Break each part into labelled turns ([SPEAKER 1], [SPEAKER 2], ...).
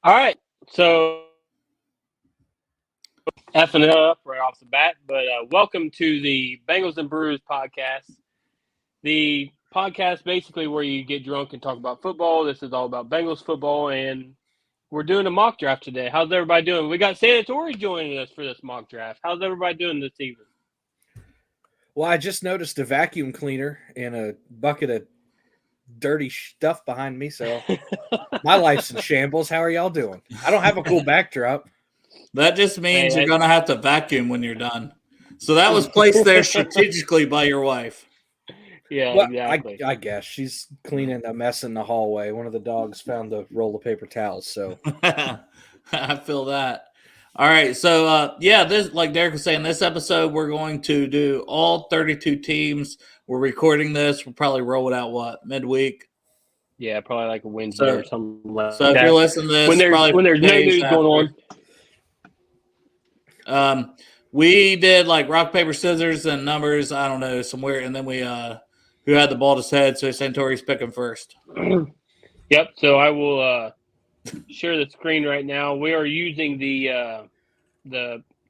[SPEAKER 1] All right, so effing it up right off the bat, but welcome to the Bengals and Brews podcast. The podcast basically where you get drunk and talk about football. This is all about Bengals football, and we're doing a mock draft today. How's everybody doing? We got Santori joining us for this mock draft. How's everybody doing this evening?
[SPEAKER 2] Well, I just noticed a vacuum cleaner and a bucket of dirty stuff behind me, so my life's in shambles. How are y'all doing? I don't have a cool backdrop.
[SPEAKER 3] That just means you're going to have to vacuum when you're done. So that was placed there strategically by your wife.
[SPEAKER 1] Yeah,
[SPEAKER 2] Well,
[SPEAKER 1] exactly.
[SPEAKER 2] I guess she's cleaning a mess in the hallway. One of the dogs found a roll of paper towels, so
[SPEAKER 3] I feel that. All right, so this, like Derrick was saying, this episode we're going to do all 32 teams. We're recording this. We'll probably roll it out midweek.
[SPEAKER 1] Yeah, probably like a Wednesday or something like that.
[SPEAKER 3] So if you're listening to this,
[SPEAKER 1] when there's no news
[SPEAKER 3] after.
[SPEAKER 1] going
[SPEAKER 3] on. We did like rock, paper, scissors, and numbers. I don't know, somewhere, and then we who had the baldest head. So Santori's picking first.
[SPEAKER 1] Yep. So I will share the screen right now. We are using the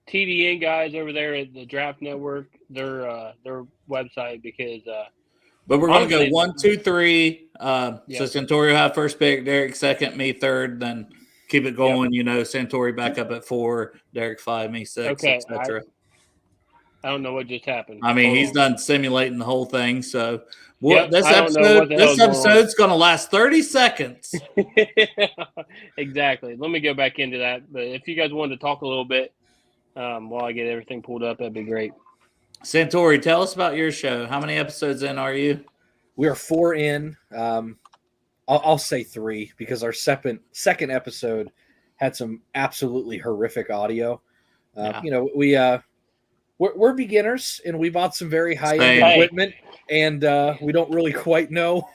[SPEAKER 1] TDN guys over there at the Draft Network, their website, because.
[SPEAKER 3] But we're going to go 1, 2, 3.
[SPEAKER 1] Yep.
[SPEAKER 3] So Santori will have first pick, Derrick second, me third, then keep it going. Yep. Santori back up at 4, Derrick 5, me 6, etc.
[SPEAKER 1] I don't know what just happened.
[SPEAKER 3] I mean, he's done simulating the whole thing. So
[SPEAKER 1] this
[SPEAKER 3] episode's going to last 30 seconds.
[SPEAKER 1] Exactly. Let me go back into that. But if you guys wanted to talk a little bit while I get everything pulled up, that'd be great.
[SPEAKER 3] Santori, tell us about your show. How many episodes in are you?
[SPEAKER 2] We are 4 in. I'll say 3 because our second episode had some absolutely horrific audio. We're beginners and we bought some very high-end equipment, and we don't really quite know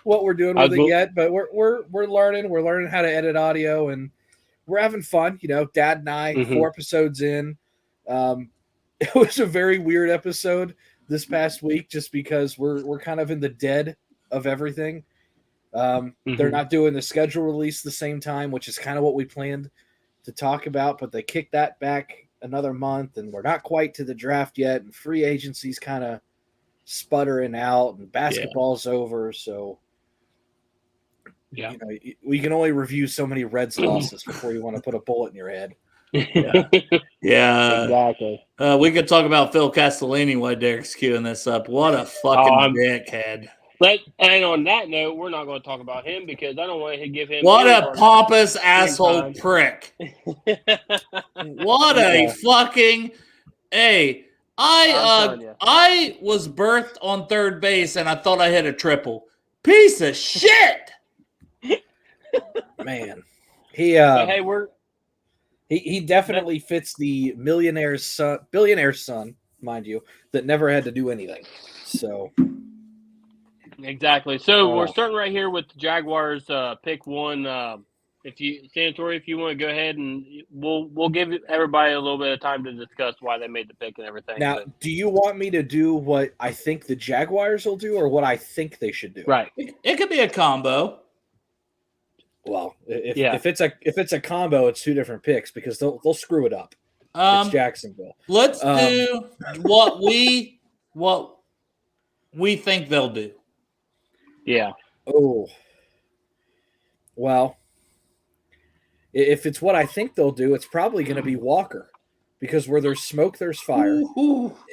[SPEAKER 2] what we're doing with it yet. But we're learning. We're learning how to edit audio, and we're having fun. Dad and I, 4 episodes in. It was a very weird episode this past week just because we're kind of in the dead of everything. They're not doing the schedule release the same time, which is kind of what we planned to talk about, but they kicked that back another month, and we're not quite to the draft yet, and free agency's kind of sputtering out, and basketball's over, so we can only review so many Reds losses before you want to put a bullet in your head.
[SPEAKER 3] Yeah,
[SPEAKER 1] exactly.
[SPEAKER 3] We could talk about Phil Castellini while Derrick's queuing this up. What a fucking dickhead!
[SPEAKER 1] And on that note, we're not going to talk about him because I don't want to give him.
[SPEAKER 3] What a pompous asshole prick! What a fucking I was birthed on third base and I thought I hit a triple. Piece of shit.
[SPEAKER 2] Man, He definitely fits the billionaire son, mind you, that never had to do anything. So
[SPEAKER 1] exactly. So we're starting right here with the Jaguars pick 1. Santori, if you want to go ahead, and we'll give everybody a little bit of time to discuss why they made the pick and everything.
[SPEAKER 2] Now, do you want me to do what I think the Jaguars will do, or what I think they should do?
[SPEAKER 1] Right.
[SPEAKER 3] It could be a combo.
[SPEAKER 2] Well, if it's a combo, it's 2 different picks because they'll screw it up. It's Jacksonville.
[SPEAKER 3] Let's do what we think they'll do.
[SPEAKER 1] Yeah.
[SPEAKER 2] Oh. Well, if it's what I think they'll do, it's probably going to be Walker, because where there's smoke, there's fire,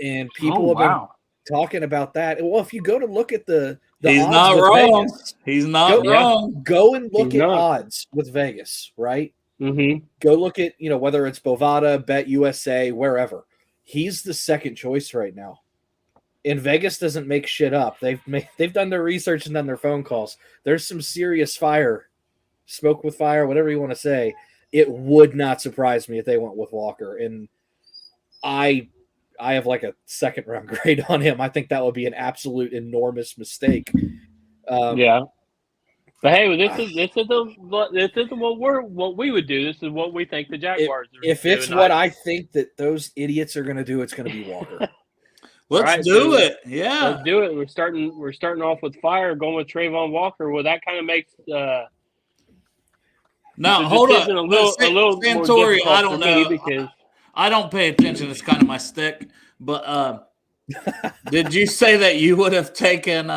[SPEAKER 2] and people have been talking about that. Well, if you go to look at the
[SPEAKER 3] He's
[SPEAKER 2] odds
[SPEAKER 3] not wrong.
[SPEAKER 2] Vegas,
[SPEAKER 3] He's not wrong.
[SPEAKER 2] Go and look at odds with Vegas, right?
[SPEAKER 1] Mm-hmm.
[SPEAKER 2] Go look at, whether it's Bovada, Bet USA, wherever. He's the second choice right now. And Vegas doesn't make shit up. They've done their research and done their phone calls. There's some serious smoke with fire, whatever you want to say. It would not surprise me if they went with Walker. And I have like a second round grade on him. I think that would be an absolute enormous mistake.
[SPEAKER 1] Yeah. But hey, this is what we would do. This is what we think the Jaguars do.
[SPEAKER 2] If it's what I think that those idiots are going to do, it's going to be Walker.
[SPEAKER 3] Let's do it. Yeah.
[SPEAKER 1] Let's do it. We're starting off with fire, going with Trayvon Walker. Well, that kind of makes
[SPEAKER 3] No,
[SPEAKER 1] so
[SPEAKER 3] hold
[SPEAKER 1] this
[SPEAKER 3] on.
[SPEAKER 1] a little
[SPEAKER 3] Santori,
[SPEAKER 1] more difficult
[SPEAKER 3] I don't
[SPEAKER 1] for me
[SPEAKER 3] know.
[SPEAKER 1] because
[SPEAKER 3] I don't pay attention. It's kind of my stick. But did you say that you would have taken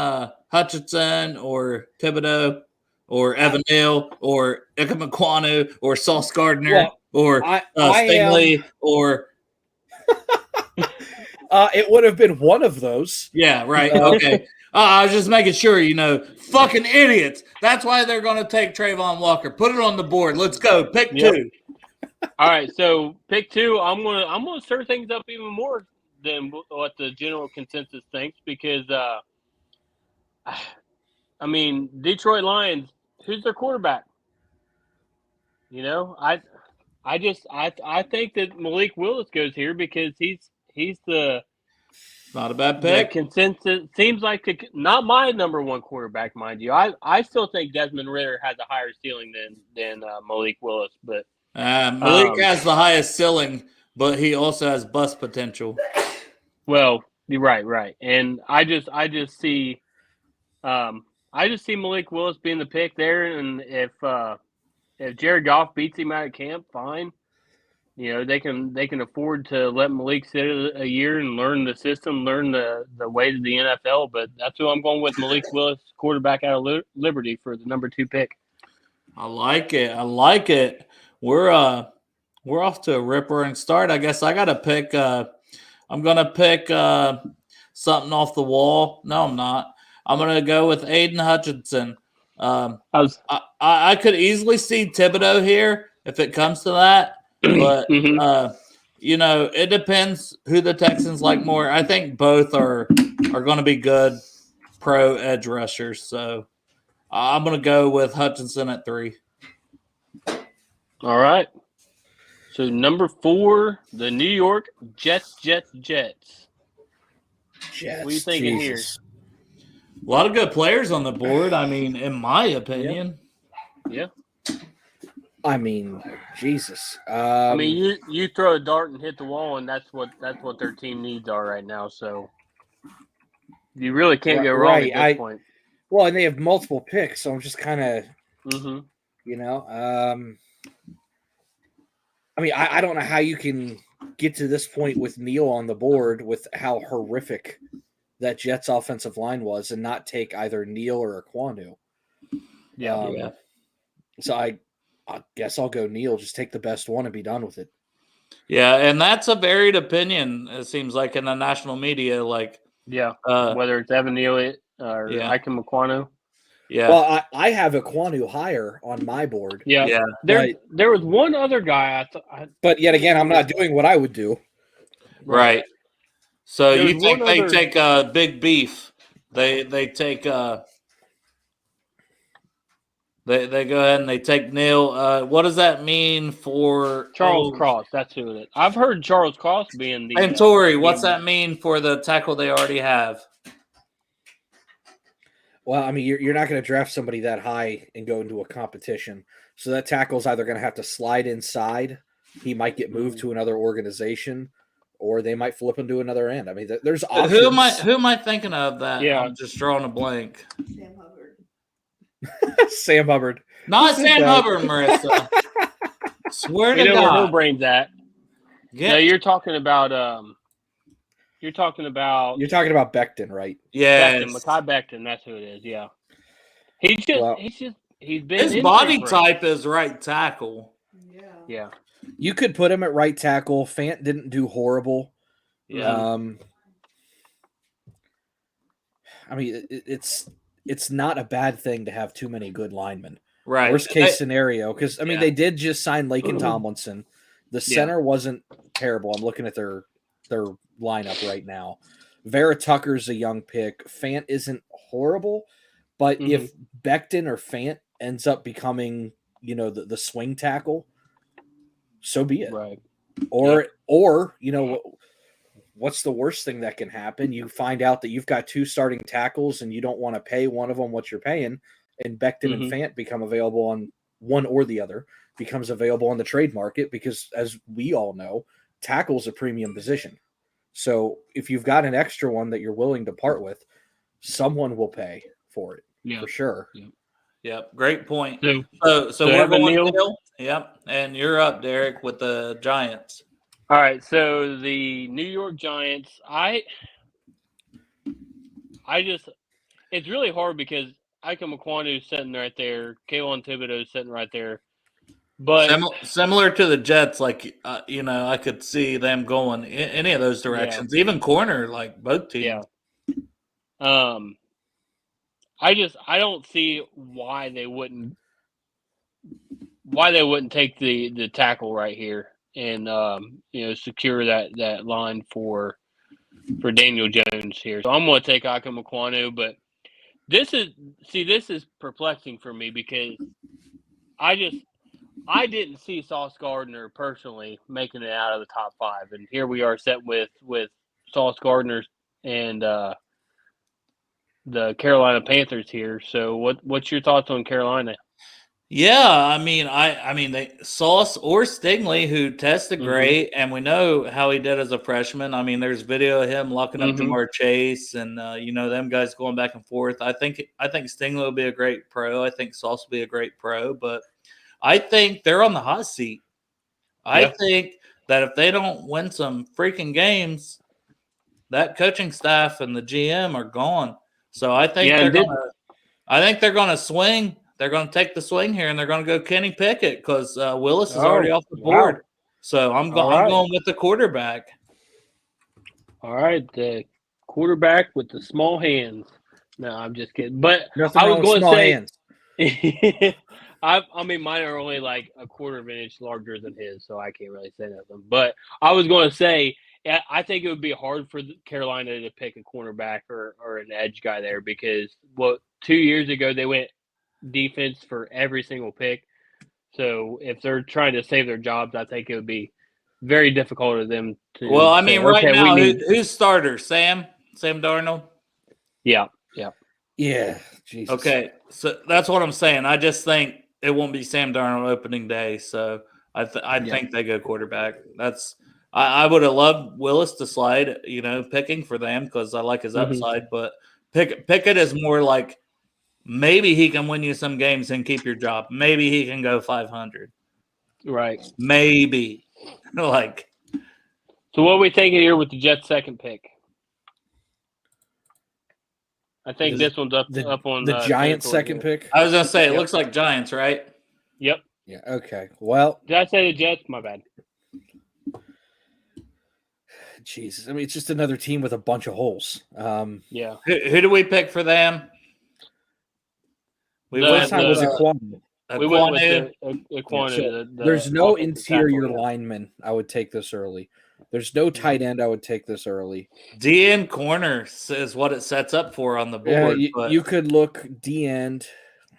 [SPEAKER 3] Hutchinson or Thibodeau or Evan Neal or Ika McQuanu or Sauce Gardner or Stingley or
[SPEAKER 2] it would have been one of those.
[SPEAKER 3] Yeah, right. Okay. I was just making sure, fucking idiots. That's why they're going to take Trayvon Walker. Put it on the board. Let's go. Pick two.
[SPEAKER 1] All right, so pick two. I'm gonna stir things up even more than what the general consensus thinks because, I mean, Detroit Lions. Who's their quarterback? I think that Malik Willis goes here because he's the
[SPEAKER 3] not a bad pick.
[SPEAKER 1] The consensus seems like not my number one quarterback, mind you. I still think Desmond Ridder has a higher ceiling than Malik Willis, but
[SPEAKER 3] Malik has the highest ceiling, but he also has bust potential.
[SPEAKER 1] Well, you're right, and I just see Malik Willis being the pick there, and if Jared Goff beats him out of camp, fine. They can afford to let Malik sit a year and learn the system, learn the ways of the NFL. But that's who I'm going with, Malik Willis, quarterback out of Liberty for the number 2 pick.
[SPEAKER 3] I like it. We're off to a rip-roaring start. I guess I got to pick. I'm gonna pick something off the wall. No, I'm not. I'm gonna go with Aiden Hutchinson. I could easily see Thibodeau here if it comes to that. But, it depends who the Texans like more. I think both are going to be good pro edge rushers. So I'm going to go with Hutchinson at 3.
[SPEAKER 1] All right. So number 4, the New York Jets.
[SPEAKER 2] Jets.
[SPEAKER 1] What are you thinking here?
[SPEAKER 3] A lot of good players on the board. I mean, in my opinion.
[SPEAKER 1] Yeah.
[SPEAKER 2] I mean, Jesus.
[SPEAKER 1] I mean, you throw a dart and hit the wall, and that's what their team needs are right now. So you really can't go wrong at this point.
[SPEAKER 2] Well, and they have multiple picks, so I'm just kind of, I mean, I don't know how you can get to this point with Neal on the board with how horrific that Jets offensive line was, and not take either Neal or Aquanu.
[SPEAKER 1] Yeah.
[SPEAKER 2] So I guess I'll go Neal. Just take the best one and be done with it.
[SPEAKER 3] Yeah, and that's a varied opinion. It seems like in the national media,
[SPEAKER 1] whether it's Evan Neal or Ika McQuanu.
[SPEAKER 3] Yeah.
[SPEAKER 2] Well, I have Aquanu higher on my board.
[SPEAKER 1] Yeah. There was one other guy.
[SPEAKER 2] But yet again, I'm not doing what I would do.
[SPEAKER 3] Right. So you think they take Big Beef? They take. They go ahead and they take Neal. What does that mean for
[SPEAKER 1] Charles Cross? That's who it is. I've heard Charles Cross being the
[SPEAKER 3] Santori. What's that mean for the tackle they already have?
[SPEAKER 2] Well, I mean, you're not going to draft somebody that high and go into a competition. So that tackle's either going to have to slide inside. He might get moved to another organization, or they might flip him to another end. I mean, there's options.
[SPEAKER 3] Who am I thinking of that?
[SPEAKER 1] Yeah.
[SPEAKER 3] I'm just drawing a blank.
[SPEAKER 2] Sam Hubbard.
[SPEAKER 3] Not Sam Hubbard, Marissa. Swear to God.
[SPEAKER 1] Where her brain's at. Yeah. No, you're talking about
[SPEAKER 2] Becton, right?
[SPEAKER 3] Yeah.
[SPEAKER 1] Mekhi Becton, that's who it is, yeah. He's been
[SPEAKER 3] his body type is right tackle.
[SPEAKER 1] Yeah.
[SPEAKER 2] You could put him at right tackle. Fant didn't do horrible.
[SPEAKER 1] Yeah.
[SPEAKER 2] I mean, it's not a bad thing to have too many good linemen.
[SPEAKER 3] Right.
[SPEAKER 2] Worst case scenario, because they did just sign Laken Tomlinson. The center wasn't terrible. I'm looking at their lineup right now. Vera Tucker's a young pick. Fant isn't horrible, but if Becton or Fant ends up becoming, the swing tackle, so be it.
[SPEAKER 1] Right.
[SPEAKER 2] Or what's the worst thing that can happen? You find out that you've got 2 starting tackles and you don't want to pay one of them what you're paying, and Becton and Fant become available on one or the other, becomes available on the trade market because, as we all know, tackle's a premium position. So if you've got an extra one that you're willing to part with, someone will pay for it, for sure.
[SPEAKER 3] Yep. Great point.
[SPEAKER 1] So
[SPEAKER 3] we're
[SPEAKER 1] Evan
[SPEAKER 3] going
[SPEAKER 1] Neal.
[SPEAKER 3] Neal. Yep. And you're up, Derrick, with the Giants.
[SPEAKER 1] All right. So the New York Giants, it's really hard because Ike Mequanu's sitting right there. Kayvon Thibodeau's sitting right there. But
[SPEAKER 3] similar to the Jets, like, I could see them going in any of those directions, even corner, like both teams.
[SPEAKER 1] Yeah. I don't see why they wouldn't take the tackle right here and secure that line for Daniel Jones here. So I'm going to take Ike Mequanu, but this is perplexing for me because I didn't see Sauce Gardner personally making it out of the top 5, and here we are set with Sauce Gardner and the Carolina Panthers here. So what's your thoughts on Carolina?
[SPEAKER 3] Yeah, I mean, they Sauce or Stingley, who tested great, and we know how he did as a freshman. I mean, there's video of him locking up Jamar Chase, and them guys going back and forth. I think Stingley will be a great pro. I think Sauce will be a great pro, but I think they're on the hot seat. I think that if they don't win some freaking games, that coaching staff and the GM are gone. So I think they're going to swing. They're going to take the swing here, and they're going to go Kenny Pickett because Willis is already off the board. Wow. So I'm going with the quarterback.
[SPEAKER 1] All right, the quarterback with the small hands. No, I'm just kidding. But
[SPEAKER 2] nothing wrong with small hands.
[SPEAKER 1] I mean, mine are only like a quarter of an inch larger than his, so I can't really say nothing. But I was going to say, I think it would be hard for Carolina to pick a cornerback or an edge guy there because 2 years ago they went defense for every single pick. So if they're trying to save their jobs, I think it would be very difficult for them to.
[SPEAKER 3] Well, I mean, right now, who's starter? Sam Darnold?
[SPEAKER 1] Yeah.
[SPEAKER 2] Jesus.
[SPEAKER 3] Okay, so that's what I'm saying. I just think it won't be Sam Darnold opening day, so I think they go quarterback. I would have loved Willis to slide, picking for them because I like his upside, but Pickett is more like maybe he can win you some games and keep your job. Maybe he can go 500.
[SPEAKER 1] Right.
[SPEAKER 3] Maybe.
[SPEAKER 1] So what are we thinking here with the Jets' second pick? I think this one's up on
[SPEAKER 2] the Giants' second pick.
[SPEAKER 3] I was going to say, it looks like Giants, right?
[SPEAKER 1] Yep.
[SPEAKER 2] Yeah, okay. Well.
[SPEAKER 1] Did I say the Jets? My bad.
[SPEAKER 2] Jesus. I mean, it's just another team with a bunch of holes.
[SPEAKER 1] Yeah.
[SPEAKER 3] Who do we pick for them?
[SPEAKER 2] We went with Equanu. There's no interior lineman I would take this early. There's no tight end I would take this early.
[SPEAKER 3] D-end corner is what it sets up for on the board.
[SPEAKER 2] Yeah, you could look D-end.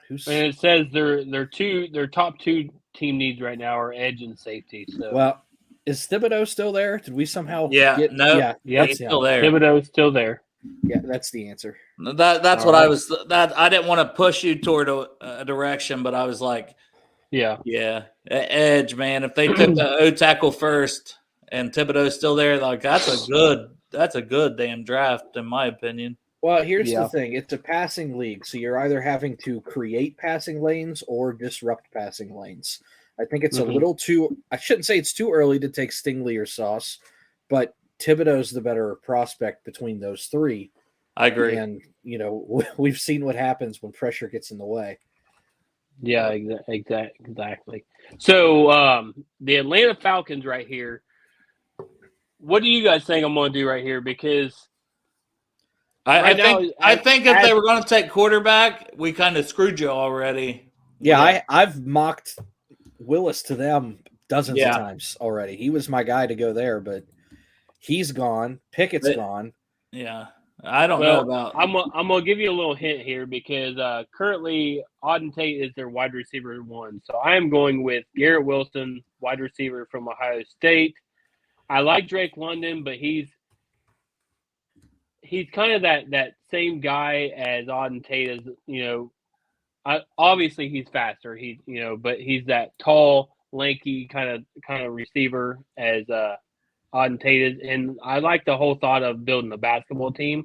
[SPEAKER 1] And it says their top two team needs right now are edge and safety. So.
[SPEAKER 2] Well, is Thibodeau still there? Did we somehow
[SPEAKER 3] he's still there.
[SPEAKER 1] Thibodeau's still there.
[SPEAKER 2] Yeah, that's the answer.
[SPEAKER 3] That's what I was. I didn't want to push you toward a direction, but I was like, yeah, edge, man. If they took the O tackle first and Thibodeau's still there, like that's a good damn draft in my opinion.
[SPEAKER 2] Well, here's the thing: it's a passing league, so you're either having to create passing lanes or disrupt passing lanes. I think it's a little too. I shouldn't say it's too early to take Stingley or Sauce, but Thibodeau's the better prospect between those three.
[SPEAKER 3] I agree.
[SPEAKER 2] And, we've seen what happens when pressure gets in the way.
[SPEAKER 1] Yeah, exactly. So the Atlanta Falcons right here, what do you guys think I'm going to do right here? Because
[SPEAKER 3] I think if they were going to take quarterback, we kind of screwed you already.
[SPEAKER 2] Yeah, I've mocked Willis to them dozens of times already. He was my guy to go there, but he's gone. Pickett's gone.
[SPEAKER 3] Yeah. I don't know about.
[SPEAKER 1] I'm gonna give you a little hint here because currently Auden Tate is their wide receiver 1. So I am going with Garrett Wilson, wide receiver from Ohio State. I like Drake London, but he's kind of that same guy as Auden Tate. Obviously he's faster. But he's that tall, lanky kind of receiver as Auden Tate is, and I like the whole thought of building a basketball team.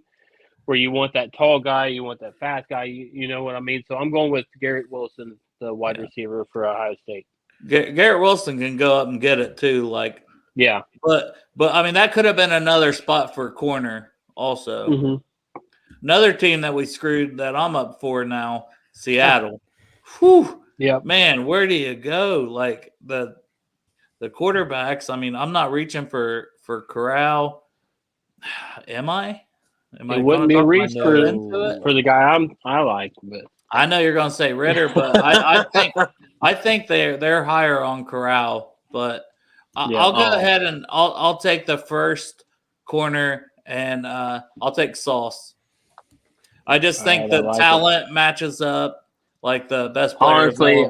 [SPEAKER 1] where you want that tall guy, you want that fast guy. You know what I mean? So I'm going with Garrett Wilson, the wide receiver for Ohio State.
[SPEAKER 3] Garrett Wilson can go up and get it too. Like,
[SPEAKER 1] yeah,
[SPEAKER 3] but I mean that could have been another spot for a corner also.
[SPEAKER 1] Mm-hmm.
[SPEAKER 3] Another team that we screwed that I'm up for now, Seattle. Whew.
[SPEAKER 1] Yeah,
[SPEAKER 3] man, where do you go? Like the quarterbacks. I mean, I'm not reaching for Corral. Am I?
[SPEAKER 1] It wouldn't be a reach for the guy I like, but
[SPEAKER 3] I know you're going to say Ritter, but I think they're higher on Corral. But I'll go ahead and I'll take the first corner and I'll take Sauce. I just think the talent matches up like the best player.
[SPEAKER 1] Honestly,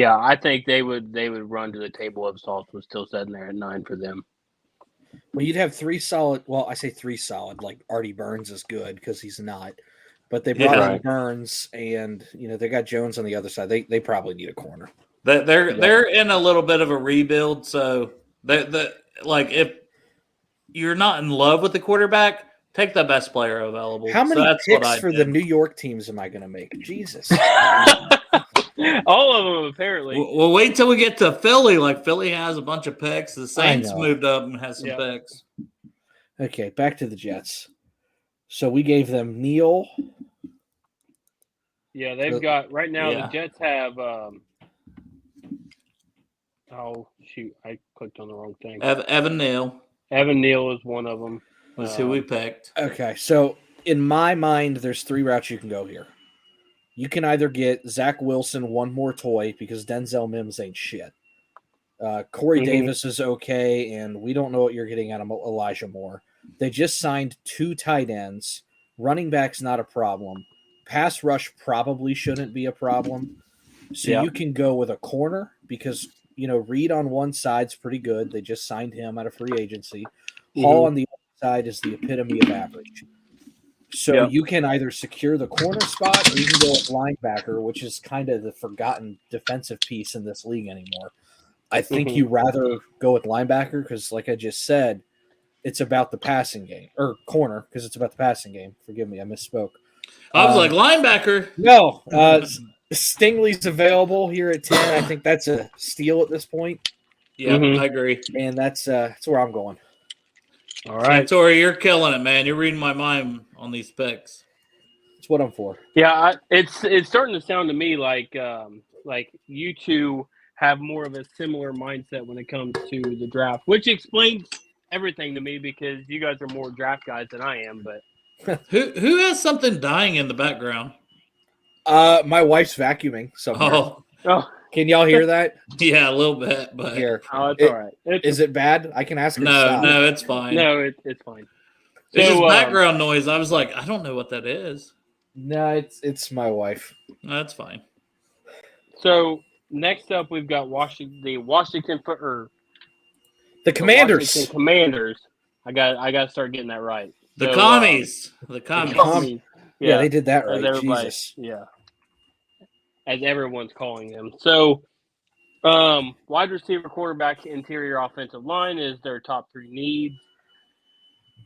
[SPEAKER 1] I think they would run to the table if Sauce was still sitting there at 9 for them.
[SPEAKER 2] Well, you'd have 3 solid. Well, I say 3 solid. Like Artie Burns is good because he's not. But they brought in Burns, and they got Jones on the other side. They probably need a corner.
[SPEAKER 3] They're in a little bit of a rebuild, so like if you're not in love with the quarterback, take the best player available.
[SPEAKER 2] How many picks for the New York teams am I going to make? Jesus.
[SPEAKER 1] All of them, apparently.
[SPEAKER 3] We'll wait till we get to Philly. Like, Philly has a bunch of picks. The Saints moved up and has some picks.
[SPEAKER 2] Okay, back to the Jets. So we gave them Neal.
[SPEAKER 1] Yeah, they've got – right now the Jets have oh, shoot. I clicked on the wrong thing.
[SPEAKER 3] Evan Neal.
[SPEAKER 1] Evan Neal is one of them.
[SPEAKER 3] That's who we picked.
[SPEAKER 2] Okay, so in my mind, there's 3 routes you can go here. You can either get Zach Wilson one more toy because Denzel Mims ain't shit. Corey Davis is okay, and we don't know what you're getting out of Elijah Moore. They just signed 2 tight ends. Running back's not a problem. Pass rush probably shouldn't be a problem. So you can go with a corner because, Reed on one side's pretty good. They just signed him out of free agency. Hall on the other side is the epitome of average. So you can either secure the corner spot or you can go with linebacker, which is kind of the forgotten defensive piece in this league anymore. I think you rather go with linebacker because, like I just said, it's about the passing game. Or corner because it's about the passing game. Forgive me, I misspoke.
[SPEAKER 3] I was like, linebacker.
[SPEAKER 2] No. Stingley's available here at 10. I think that's a steal at this point.
[SPEAKER 3] Yeah, I agree.
[SPEAKER 2] And that's where I'm going.
[SPEAKER 1] All right.
[SPEAKER 3] Santori, you're killing it, man. You're reading my mind on these picks.
[SPEAKER 2] That's what I'm for.
[SPEAKER 1] Yeah, it's starting to sound to me like you two have more of a similar mindset when it comes to the draft, which explains everything to me because you guys are more draft guys than I am. But
[SPEAKER 3] who has something dying in the background?
[SPEAKER 2] My wife's vacuuming somewhere.
[SPEAKER 1] Oh.
[SPEAKER 2] Can y'all hear that?
[SPEAKER 3] Yeah, a little bit, but
[SPEAKER 2] here.
[SPEAKER 1] Oh, it's all right.
[SPEAKER 2] Is it bad? I can ask her.
[SPEAKER 3] No, it's fine.
[SPEAKER 1] No, it's fine.
[SPEAKER 3] It's just background noise. I was like, I don't know what that is.
[SPEAKER 2] No, it's my wife.
[SPEAKER 3] No, that's fine.
[SPEAKER 1] So next up, we've got the
[SPEAKER 2] Commanders.
[SPEAKER 1] Washington Commanders. I got to start getting that right.
[SPEAKER 3] The commies. The
[SPEAKER 2] commies. Yeah, they did that right. Jesus.
[SPEAKER 1] Yeah. As everyone's calling them. So, wide receiver, quarterback, interior offensive line is their top 3 needs.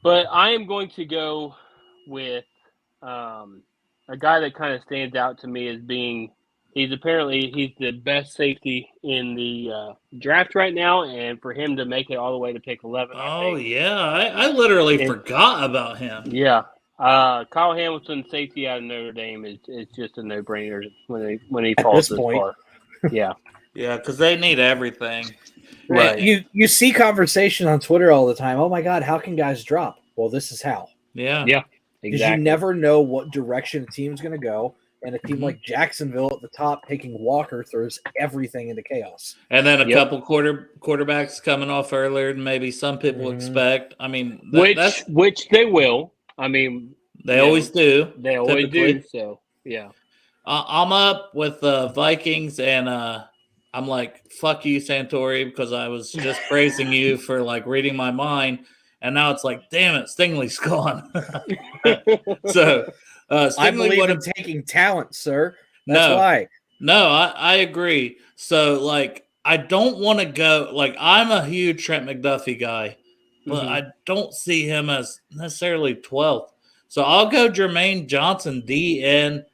[SPEAKER 1] But I am going to go with a guy that kind of stands out to me as being he's the best safety in the draft right now, and for him to make it all the way to pick 11.
[SPEAKER 3] I literally forgot about him.
[SPEAKER 1] Yeah. Kyle Hamilton, safety out of Notre Dame, is just a no-brainer when he falls this far. Yeah.
[SPEAKER 3] Yeah, because they need everything.
[SPEAKER 2] Right. You see conversation on Twitter all the time. Oh, my God, how can guys drop? Well, this is how.
[SPEAKER 3] Yeah.
[SPEAKER 1] Yeah,
[SPEAKER 2] because you never know what direction a team's going to go, and a team like Jacksonville at the top taking Walker throws everything into chaos.
[SPEAKER 3] And then a couple quarterbacks coming off earlier than maybe some people expect. I mean,
[SPEAKER 1] which they will. I mean,
[SPEAKER 3] they always do.
[SPEAKER 1] They always do. So, yeah.
[SPEAKER 3] I'm up with the Vikings, and I'm like, fuck you, Santori, because I was just praising you for, like, reading my mind. And now it's like, damn it, Stingley's gone. So, Stingley
[SPEAKER 2] I believe in taking talent, sir. That's why.
[SPEAKER 3] No, I agree. So, like, I don't want to go – like, I'm a huge Trent McDuffie guy. But I don't see him as necessarily 12th. So I'll go Jermaine Johnson, DN.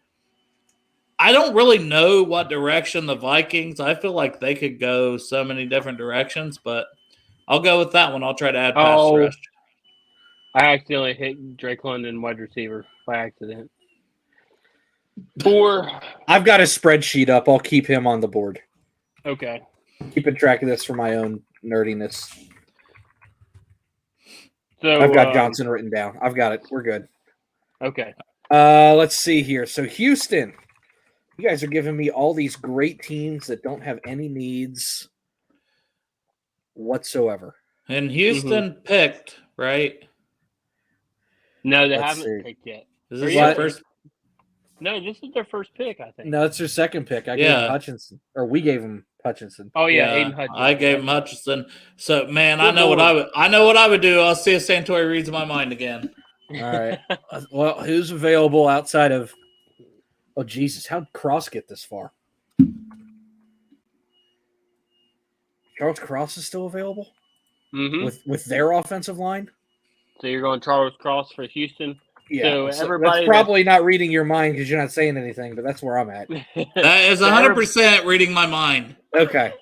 [SPEAKER 3] I don't really know what direction the Vikings. I feel like they could go so many different directions, but I'll go with that one. I'll try to add pass rush.
[SPEAKER 1] I accidentally hit Drake London wide receiver by accident.
[SPEAKER 2] I've got a spreadsheet up. I'll keep him on the board.
[SPEAKER 1] Okay.
[SPEAKER 2] Keeping track of this for my own nerdiness.
[SPEAKER 1] So
[SPEAKER 2] I've got Johnson written down. I've got it. We're good.
[SPEAKER 1] Okay.
[SPEAKER 2] Let's see here. So Houston, you guys are giving me all these great teams that don't have any needs whatsoever.
[SPEAKER 3] And Houston picked, right?
[SPEAKER 1] No, they haven't picked yet.
[SPEAKER 3] Is this their first?
[SPEAKER 1] No, this is their first pick, I think.
[SPEAKER 2] No, it's their second pick. I gave him Hutchinson, or we gave him Hutchinson.
[SPEAKER 1] Oh yeah, Aiden Hutchinson.
[SPEAKER 3] I gave him Hutchinson. So man, I know what I would do. I'll see if Santori reads my mind again.
[SPEAKER 2] All right. Well, who's available outside of? Oh Jesus, how'd Cross get this far? Charles Cross is still available with their offensive line.
[SPEAKER 1] So you're going Charles Cross for Houston.
[SPEAKER 2] Yeah, so everybody that's probably not reading your mind because you're not saying anything, but that's where I'm at.
[SPEAKER 3] That is 100% reading my mind.
[SPEAKER 2] Okay.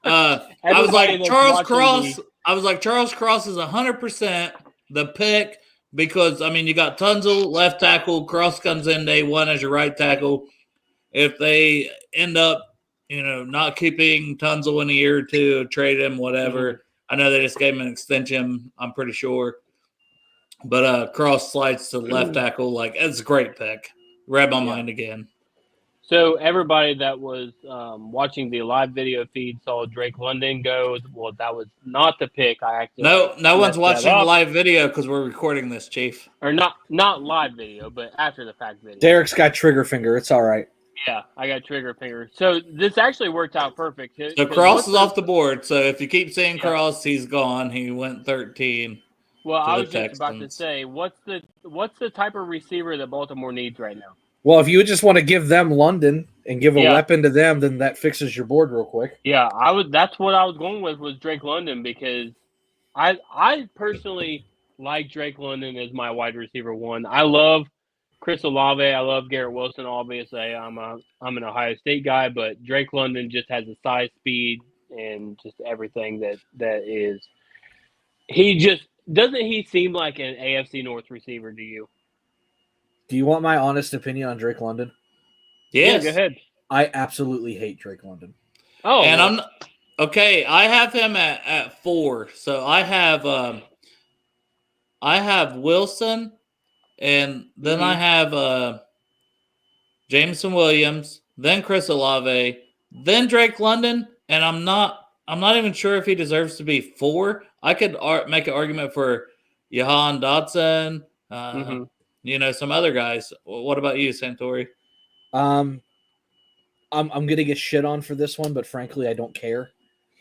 [SPEAKER 3] I was like Charles Cross. I was like Charles Cross is 100% the pick because I mean you got Tunzel left tackle, Cross comes in day one as your right tackle. If they end up, not keeping Tunzel in a year or two, trade him, whatever. I know they just gave him an extension. I'm pretty sure. But Cross slides to left tackle. Like, it's a great pick. Read my mind again.
[SPEAKER 1] So everybody that was watching the live video feed saw Drake London go. Well, that was not the pick.
[SPEAKER 3] No one's watching the live video because we're recording this, Chief.
[SPEAKER 1] Or not live video, but after the fact video.
[SPEAKER 2] Derrick's got trigger finger. It's all right.
[SPEAKER 1] Yeah, I got trigger finger. So this actually worked out perfect.
[SPEAKER 3] So Cross is off the board. So if you keep saying Cross, he's gone. He went 13.
[SPEAKER 1] Well, I was just about to say, what's the type of receiver that Baltimore needs right now?
[SPEAKER 2] Well, if you just want to give them London and give a weapon to them, then that fixes your board real quick.
[SPEAKER 1] Yeah, that's what I was going with was Drake London because I personally like Drake London as my wide receiver one. I love Chris Olave. I love Garrett Wilson. Obviously, I'm an Ohio State guy, but Drake London just has the size, speed, and just everything that is. Doesn't he seem like an AFC North receiver to you?
[SPEAKER 2] Do you want my honest opinion on Drake London?
[SPEAKER 3] Yes.
[SPEAKER 1] Yeah, go ahead.
[SPEAKER 2] I absolutely hate Drake London.
[SPEAKER 1] Oh,
[SPEAKER 3] and I'm okay. I have him at 4. So I have Wilson, and then I have Jameson Williams, then Chris Olave, then Drake London, and I'm not even sure if he deserves to be 4. I could make an argument for Johan Dotson, some other guys. What about you, Santori?
[SPEAKER 2] I'm gonna get shit on for this one, but frankly, I don't care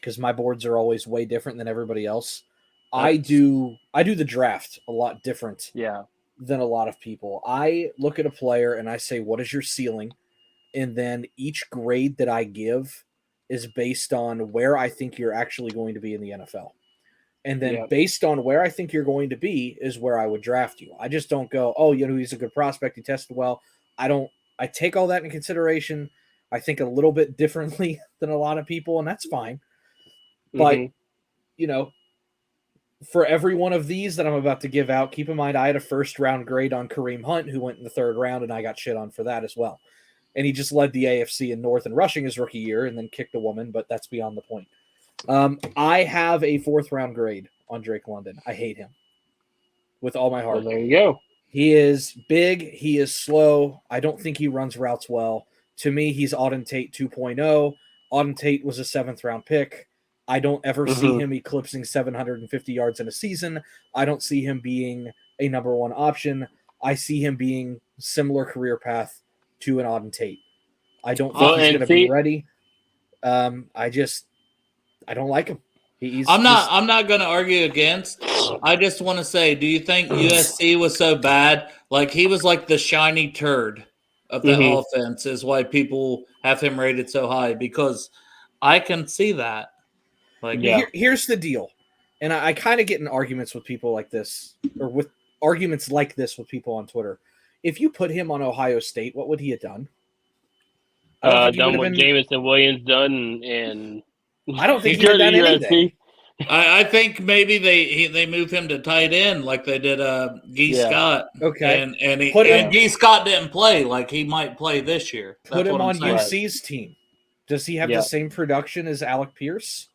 [SPEAKER 2] because my boards are always way different than everybody else. I do the draft a lot different than a lot of people. I look at a player and I say, what is your ceiling? And then each grade that I give is based on where I think you're actually going to be in the NFL. And then based on where I think you're going to be is where I would draft you. I just don't go, he's a good prospect. He tested well. I take all that in consideration. I think a little bit differently than a lot of people, and that's fine. But, for every one of these that I'm about to give out, keep in mind I had a first-round grade on Kareem Hunt, who went in the 3rd round, and I got shit on for that as well. And he just led the AFC in North in rushing his rookie year and then kicked a woman, but that's beyond the point. I have a 4th-round grade on Drake London. I hate him with all my heart.
[SPEAKER 1] Well, there you go.
[SPEAKER 2] He is big. He is slow. I don't think he runs routes well. To me, he's Auden Tate 2.0. Auden Tate was a 7th-round pick. I don't ever see him eclipsing 750 yards in a season. I don't see him being a number 1 option. I see him being similar career path to an Auden Tate. I don't think he's going to be ready. I don't like him.
[SPEAKER 3] I'm not going to argue against. I just want to say, do you think USC was so bad? Like he was like the shiny turd of the offense is why people have him rated so high because I can see that. Like
[SPEAKER 2] here's the deal. And I kind of get in arguments with people like this or with arguments like this with people on Twitter. If you put him on Ohio State, what would he have done?
[SPEAKER 1] Done what Jameson Williams done, and
[SPEAKER 2] I don't think he'd have done anything.
[SPEAKER 3] I think maybe they move him to tight end like they did Guy Scott.
[SPEAKER 2] Okay,
[SPEAKER 3] and Guy Scott didn't play. Like he might play this year.
[SPEAKER 2] Put him on UC's team. Does he have the same production as Alec Pierce?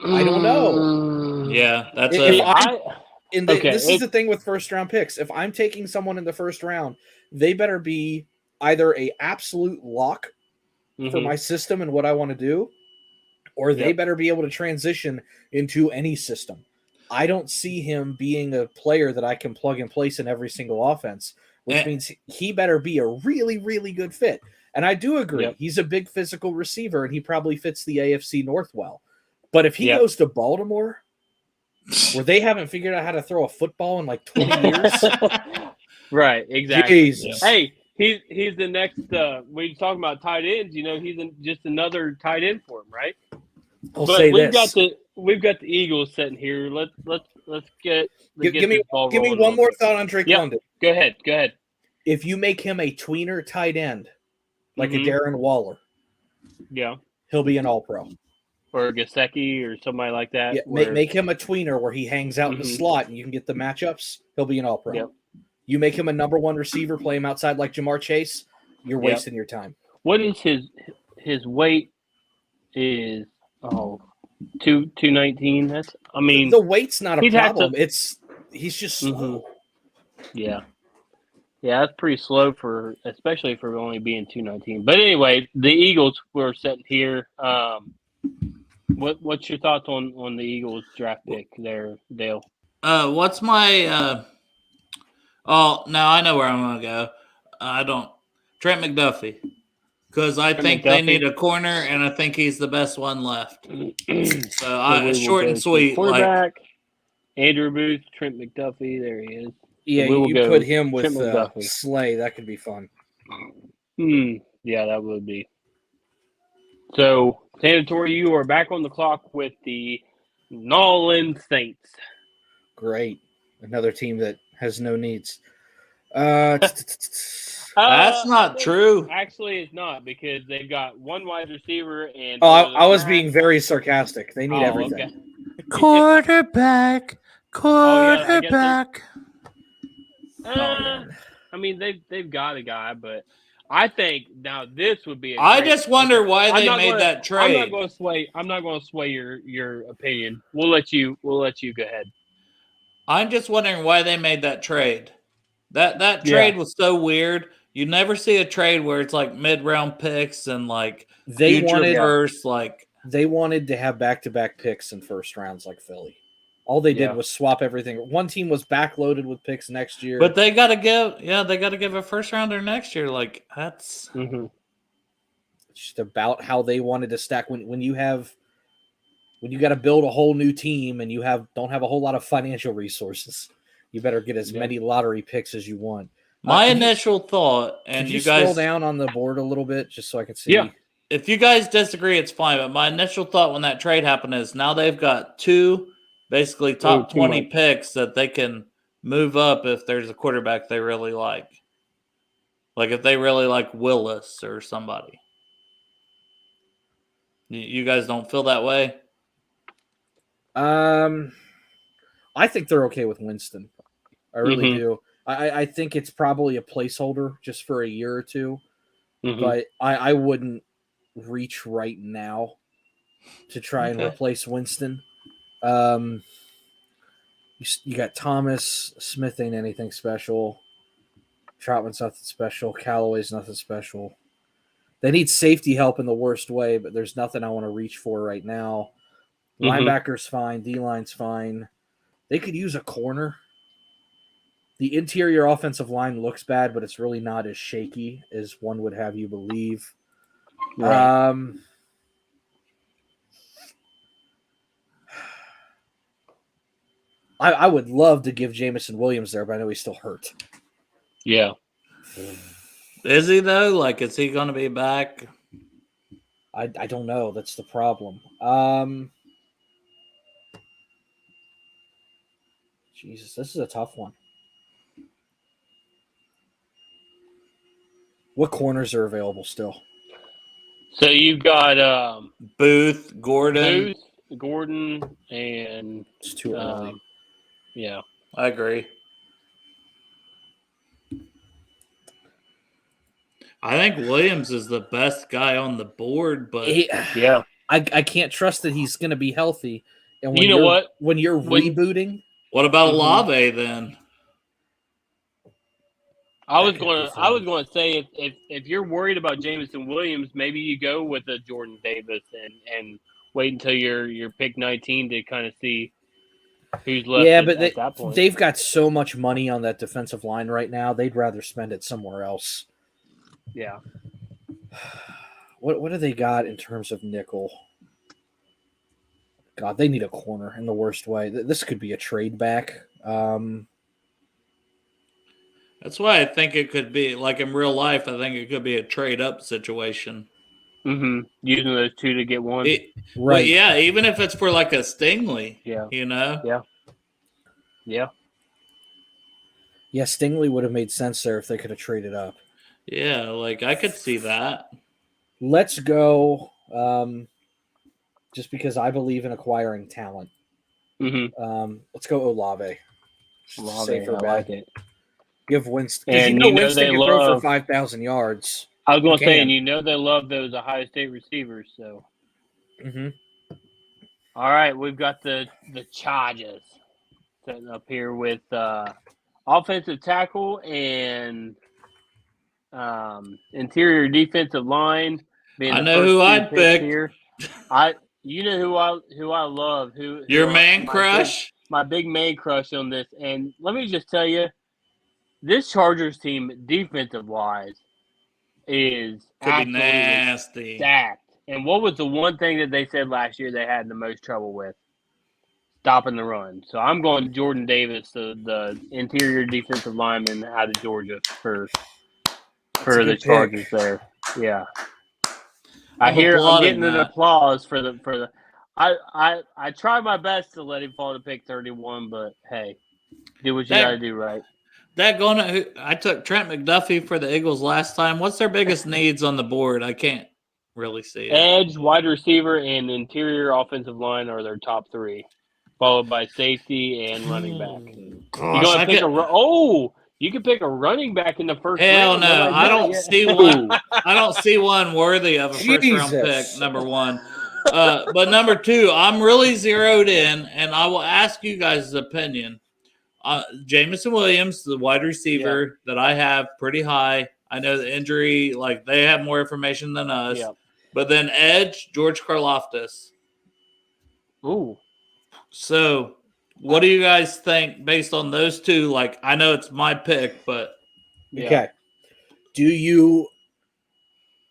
[SPEAKER 2] I don't know.
[SPEAKER 3] Yeah, that's
[SPEAKER 2] this is the thing with first-round picks. If I'm taking someone in the first round, they better be either a absolute lock for my system and what I want to do, or they better be able to transition into any system. I don't see him being a player that I can plug and place in every single offense, which means he better be a really, really good fit. And I do agree. Yep. He's a big physical receiver, and he probably fits the AFC North well. But if he goes to Baltimore, where they haven't figured out how to throw a football in like 20 years.
[SPEAKER 1] Right, exactly.
[SPEAKER 2] Jesus.
[SPEAKER 1] Hey, he's the next we're talking about tight ends, he's just another tight end for him, right? We've got the Eagles sitting here. Let's give
[SPEAKER 2] me one more thought on Drake London.
[SPEAKER 1] Go ahead.
[SPEAKER 2] If you make him a tweener tight end, like a Darren Waller, he'll be an All-Pro.
[SPEAKER 1] Or a Gesicki or somebody like that.
[SPEAKER 2] Yeah, make him a tweener where he hangs out in the slot and you can get the matchups. He'll be an All-Pro. Yep. You make him a number one receiver, play him outside like Jamar Chase, you're wasting your time.
[SPEAKER 1] What is his weight? Is 219.
[SPEAKER 2] The weight's not a problem. He's just slow.
[SPEAKER 1] Yeah, that's pretty slow especially for only being 219. But anyway, the Eagles were sitting here. What's your thoughts on the Eagles draft pick there, Dale?
[SPEAKER 3] What's my now I know where I'm gonna go. Trent McDuffie. Because I think they need a corner, and I think he's the best one left. So short and sweet.
[SPEAKER 1] Quarterback, Andrew Booth, Trent McDuffie. There he is.
[SPEAKER 2] Yeah, you put him with Slay. That could be fun.
[SPEAKER 1] Yeah, that would be. So, Santori, you are back on the clock with the New Orleans Saints.
[SPEAKER 2] Great. Another team that has no needs.
[SPEAKER 3] That's not true.
[SPEAKER 1] Actually, it's not because they've got one wide receiver and.
[SPEAKER 2] I was being very sarcastic. They need everything.
[SPEAKER 3] Okay. Quarterback.
[SPEAKER 1] They've got a guy, but I think now this would be.
[SPEAKER 3] I just wonder why they made that trade.
[SPEAKER 1] I'm not going to sway your opinion. We'll let you go ahead.
[SPEAKER 3] I'm just wondering why they made that trade. That trade was so weird. You never see a trade where it's like mid-round picks and like
[SPEAKER 2] they wanted to have back-to-back picks in first rounds like Philly. All they did was swap everything. One team was backloaded with picks next year.
[SPEAKER 3] But they got to give a first rounder next year. Like that's
[SPEAKER 2] just about how they wanted to stack when you got to build a whole new team and you don't have a whole lot of financial resources. You better get as many lottery picks as you want.
[SPEAKER 3] My initial thought, and
[SPEAKER 2] you guys scroll down on the board a little bit just so I can see.
[SPEAKER 3] Yeah. If you guys disagree, it's fine. But my initial thought when that trade happened is now they've got two basically top 20 picks that they can move up if there's a quarterback they really like. Like if they really like Willis or somebody. You guys don't feel that way?
[SPEAKER 2] I think they're okay with Winston. I really do. I think it's probably a placeholder just for a year or two. But I wouldn't reach right now to try and replace Winston. You got Thomas. Smith ain't anything special. Troutman's nothing special. Callaway's nothing special. They need safety help in the worst way, but there's nothing I want to reach for right now. Linebacker's fine. D-line's fine. They could use a corner. The interior offensive line looks bad, but it's really not as shaky as one would have you believe. Right. I would love to give Jameson Williams there, but I know he's still hurt.
[SPEAKER 1] Yeah.
[SPEAKER 3] Is he, though? Like, is he going to be back?
[SPEAKER 2] I don't know. That's the problem. Jesus, this is a tough one. What corners are available still?
[SPEAKER 1] So you've got
[SPEAKER 3] Booth, Gordon.
[SPEAKER 1] and
[SPEAKER 2] It's too early.
[SPEAKER 1] Yeah.
[SPEAKER 3] I agree. I think Williams is the best guy on the board, but
[SPEAKER 2] I can't trust that he's going to be healthy. And when
[SPEAKER 1] you know what?
[SPEAKER 2] When you're rebooting,
[SPEAKER 3] what about Olave then?
[SPEAKER 1] I was going to say if you're worried about Jameson Williams, maybe you go with a Jordan Davis and wait until your pick 19 to kind of see who's left.
[SPEAKER 2] Yeah, but
[SPEAKER 1] at that point.
[SPEAKER 2] They've got so much money on that defensive line right now. They'd rather spend it somewhere else.
[SPEAKER 1] Yeah.
[SPEAKER 2] What do they got in terms of nickel? God, they need a corner in the worst way. This could be a trade back.
[SPEAKER 3] That's why I think it could be, like in real life, I think it could be a trade-up situation.
[SPEAKER 1] Mm-hmm. Using those two to get one.
[SPEAKER 2] Right.
[SPEAKER 3] Well, yeah, even if it's for like a Stingley.
[SPEAKER 1] Yeah.
[SPEAKER 3] You know?
[SPEAKER 1] Yeah. Yeah.
[SPEAKER 2] Yeah, Stingley would have made sense there if they could have traded up.
[SPEAKER 3] Yeah, like I could see that.
[SPEAKER 2] Let's go, just because I believe in acquiring talent.
[SPEAKER 1] Mm-hmm.
[SPEAKER 2] Let's go Olave.
[SPEAKER 1] Safer bet. Like it.
[SPEAKER 2] Give Winston.
[SPEAKER 1] And
[SPEAKER 2] Winston can throw for 5,000 yards.
[SPEAKER 1] I was going to say, and they love those Ohio State receivers. So, All right, we've got the Chargers setting up here with offensive tackle and interior defensive line.
[SPEAKER 3] I know who I'd pick.
[SPEAKER 1] Here. You know who I love.
[SPEAKER 3] Your man crush?
[SPEAKER 1] My big man crush on this. And let me just tell you, this Chargers team, defensive-wise, is absolutely
[SPEAKER 3] nasty.
[SPEAKER 1] Stacked. And what was the one thing that they said last year they had the most trouble with? Stopping the run. So I'm going Jordan Davis, the interior defensive lineman out of Georgia for the Chargers there. Yeah. I'm getting an applause for the I try my best to let him fall to pick 31, but hey, do what you gotta do, right?
[SPEAKER 3] I took Trent McDuffie for the Eagles last time. What's their biggest needs on the board? I can't really see it.
[SPEAKER 1] Edge, wide receiver, and interior offensive line are their top three, followed by safety and running back. You can pick a running back in the first round.
[SPEAKER 3] Hell no, I don't see one. I don't see one worthy of a first round pick. Number one, but number two, I'm really zeroed in, and I will ask you guys' opinion. Jameson Williams, the wide receiver that I have pretty high. I know the injury, like they have more information than us. Yeah. But then edge, George Karlaftis.
[SPEAKER 1] Ooh.
[SPEAKER 3] So what do you guys think based on those two? Like, I know it's my pick, but
[SPEAKER 2] okay. Do you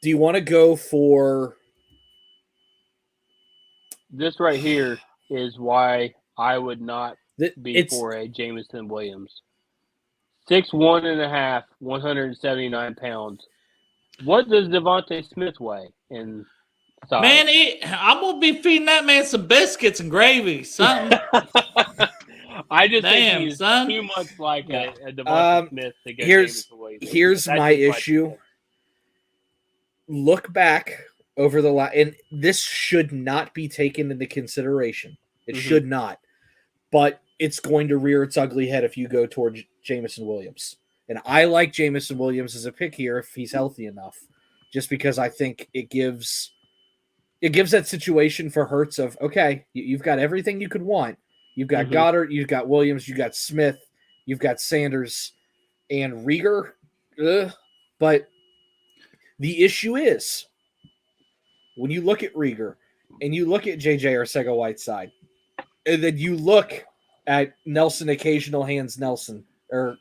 [SPEAKER 2] want to go for
[SPEAKER 1] this right here? Is why I would not be for a Jameson Williams. 6'1.5", 179 pounds. What does Devonta Smith weigh in size?
[SPEAKER 3] Man, I'm gonna be feeding that man some biscuits and gravy, something.
[SPEAKER 1] I just think he's too much like a Devonta Smith to get Jameson Williams.
[SPEAKER 2] Here's my issue. Look back over the and this should not be taken into consideration. It should not. But it's going to rear its ugly head if you go towards Jameson Williams. And I like Jameson Williams as a pick here if he's healthy enough, just because I think it gives that situation for Hurts of, okay, you've got everything you could want. You've got Goddard, you've got Williams, you've got Smith, you've got Sanders and Rieger. But the issue is when you look at Rieger and you look at J.J. Arcega-Whiteside, and then you look at Nelson, occasional hands Nelson, or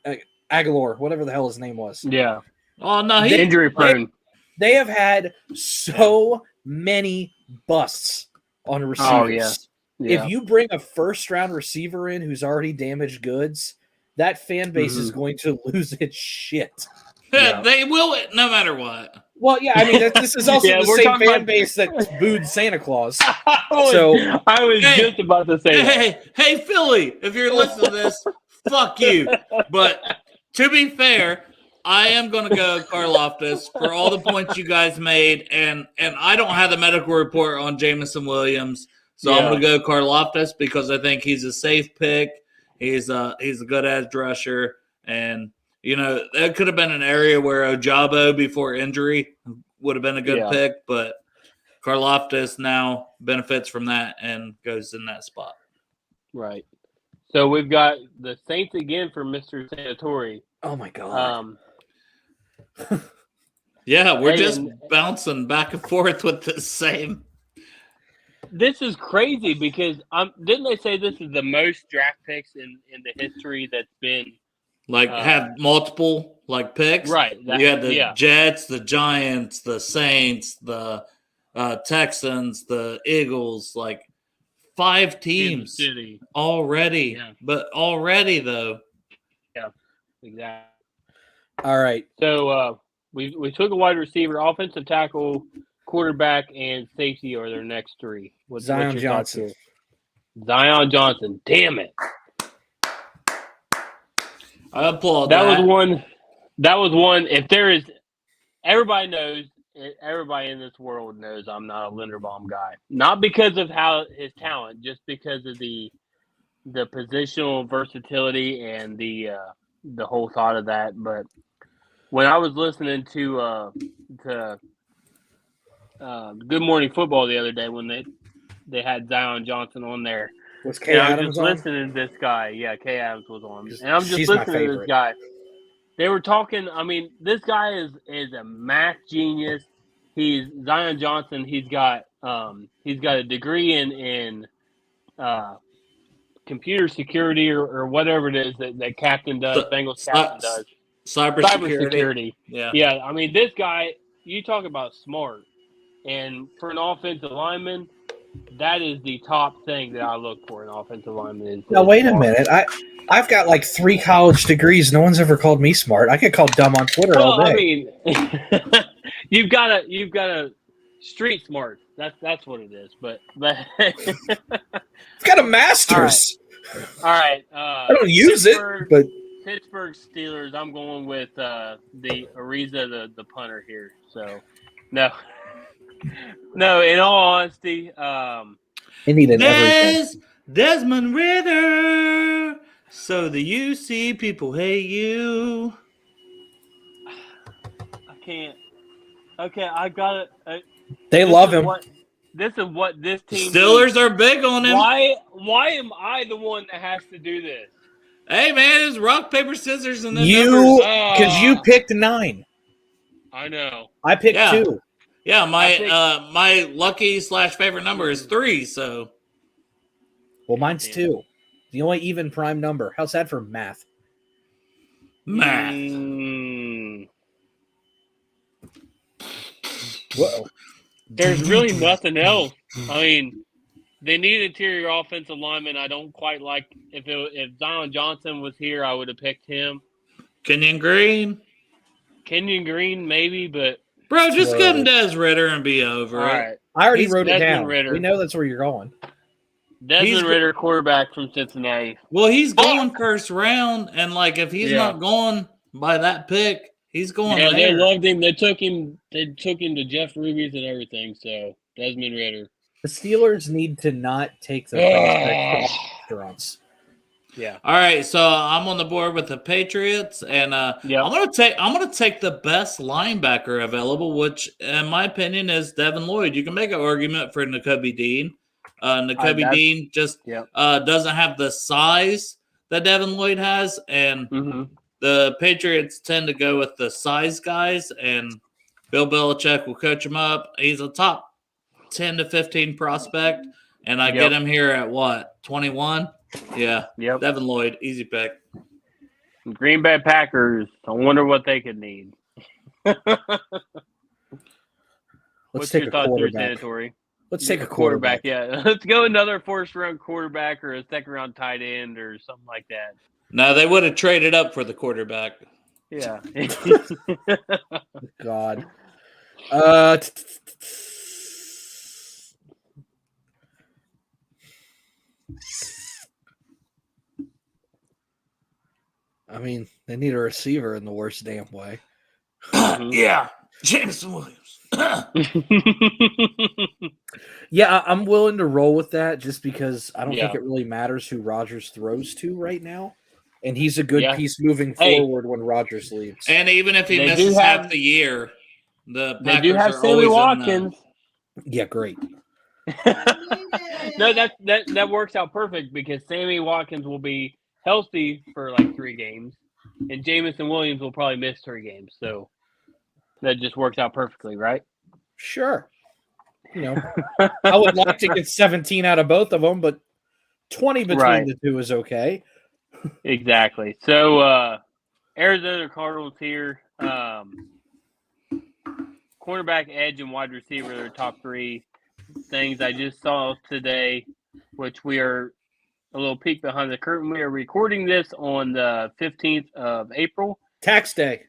[SPEAKER 2] Aguilar, whatever the hell his name was.
[SPEAKER 1] Yeah.
[SPEAKER 3] Oh, no,
[SPEAKER 1] he's injury prone.
[SPEAKER 2] They have had so many busts on receivers.
[SPEAKER 1] Oh, yeah.
[SPEAKER 2] If you bring a first-round receiver in who's already damaged goods, that fan base is going to lose its shit.
[SPEAKER 3] Yeah. They will, no matter what.
[SPEAKER 2] Well, yeah, I mean, this is also the same fan base that booed Santa Claus.
[SPEAKER 1] I was just about to say that.
[SPEAKER 3] Hey, Philly, if you're listening to this, fuck you. But to be fair, I am going to go Karlaftis for all the points you guys made, and I don't have the medical report on Jameson Williams, so I'm going to go Karlaftis because I think he's a safe pick. He's a good edge rusher, and that could have been an area where Ojabo before injury would have been a good pick, but Karlaftis now benefits from that and goes in that spot.
[SPEAKER 1] Right. So we've got the Saints again for Mr. Santori.
[SPEAKER 2] Oh my God.
[SPEAKER 3] Yeah, we're just bouncing back and forth with the same.
[SPEAKER 1] This is crazy because didn't they say this is the most draft picks in the history that's been
[SPEAKER 3] have multiple picks?
[SPEAKER 1] Right.
[SPEAKER 3] You had the Jets, the Giants, the Saints, the Texans, the Eagles, 5 teams already. Yeah. But already though.
[SPEAKER 1] Yeah, exactly.
[SPEAKER 2] All right.
[SPEAKER 1] So we took a wide receiver, offensive tackle, quarterback, and safety are their next 3.
[SPEAKER 2] Zion Johnson.
[SPEAKER 1] Zion Johnson. Damn it.
[SPEAKER 3] I applaud that.
[SPEAKER 1] That was one. If there is, everybody in this world knows I'm not a Linderbaum guy. Not because of his talent, just because of the positional versatility and the whole thought of that. But when I was listening to Good Morning Football the other day when they had Zion Johnson on there.
[SPEAKER 2] Was Kay Adams on?
[SPEAKER 1] Listening to this guy. Yeah, Kay Adams was on. And I'm just listening to this guy. They were talking, I mean, this guy is a math genius. He's Zion Johnson. He's got a degree in computer security or whatever it is that captain does, Bengals captain does.
[SPEAKER 3] Cybersecurity.
[SPEAKER 1] Yeah. I mean, this guy, you talk about smart. And for an offensive lineman, that is the top thing that I look for in offensive lineman.
[SPEAKER 2] Now, wait a minute. I've got 3 college degrees. No one's ever called me smart. I get called dumb on Twitter all day.
[SPEAKER 1] I mean, you've got a street smart. That's what it is. But
[SPEAKER 2] I've got a master's.
[SPEAKER 1] All right.
[SPEAKER 2] I don't use it, but
[SPEAKER 1] Pittsburgh Steelers. I'm going with the Ariza, the punter here. So no. In all honesty,
[SPEAKER 2] they need an everything.
[SPEAKER 3] Desmond Ridder. So the UC people hate you.
[SPEAKER 1] I can't. Okay, I got it.
[SPEAKER 2] They love him.
[SPEAKER 1] This is what this team.
[SPEAKER 3] Steelers are big on him.
[SPEAKER 1] Why am I the one that has to do this?
[SPEAKER 3] Hey man, it's rock paper scissors and then
[SPEAKER 2] because you picked 9.
[SPEAKER 1] I know.
[SPEAKER 2] I picked 2.
[SPEAKER 3] Yeah, my lucky / favorite number is 3. So,
[SPEAKER 2] well, mine's 2. The only even prime number. How's that for math?
[SPEAKER 1] Whoa. There's really nothing else. I mean, they need interior offensive linemen. I don't quite like if Zion Johnson was here, I would have picked him.
[SPEAKER 3] Kenyon Green,
[SPEAKER 1] maybe, but.
[SPEAKER 3] Bro, just give him Des Ridder and be over.
[SPEAKER 1] All right.
[SPEAKER 2] I already wrote it down.
[SPEAKER 1] Ridder.
[SPEAKER 2] We know that's where you're going.
[SPEAKER 1] Desmond Ridder, quarterback from Cincinnati.
[SPEAKER 3] Well, he's going first round, and if he's not going by that pick, he's going.
[SPEAKER 1] Yeah,
[SPEAKER 3] there.
[SPEAKER 1] They loved him. They took him to Jeff Ruby's and everything. So Desmond Ridder.
[SPEAKER 2] The Steelers need to not take the prospects.
[SPEAKER 1] Yeah.
[SPEAKER 3] All right, so I'm on the board with the Patriots, and I'm gonna take the best linebacker available, which, in my opinion, is Devin Lloyd. You can make an argument for Nakobe Dean. Nakobe Dean just doesn't have the size that Devin Lloyd has, and the Patriots tend to go with the size guys, and Bill Belichick will coach him up. He's a top 10 to 15 prospect, and I get him here at what, 21? Yeah.
[SPEAKER 1] Yep.
[SPEAKER 3] Devin Lloyd, easy pick.
[SPEAKER 1] Green Bay Packers. I wonder what they could need.
[SPEAKER 2] Let's take a quarterback. Let's take a quarterback.
[SPEAKER 1] Yeah. Let's go another first-round quarterback or a second-round tight end or something like that.
[SPEAKER 3] No, they would have traded up for the quarterback.
[SPEAKER 1] Yeah.
[SPEAKER 2] God. I mean, they need a receiver in the worst damn way.
[SPEAKER 3] Yeah, Jameson Williams.
[SPEAKER 2] Yeah, I'm willing to roll with that just because I don't think it really matters who Rodgers throws to right now. And he's a good piece moving forward when Rodgers leaves.
[SPEAKER 3] And even if he misses half the year, the
[SPEAKER 1] they
[SPEAKER 3] Packers
[SPEAKER 1] do have
[SPEAKER 3] are
[SPEAKER 1] Sammy
[SPEAKER 3] always
[SPEAKER 1] Watkins.
[SPEAKER 2] Yeah, great.
[SPEAKER 1] No, that works out perfect because Sammy Watkins will be healthy for like 3 games, and Jameson Williams will probably miss 3 games. So that just works out perfectly, right?
[SPEAKER 2] Sure. You know, I would like to get 17 out of both of them, but 20 between the two is okay.
[SPEAKER 1] Exactly. So Arizona Cardinals here. Cornerback, edge, and wide receiver are top 3 things I just saw today, which we are a little peek behind the curtain. We are recording this on the 15th of April.
[SPEAKER 2] Tax day.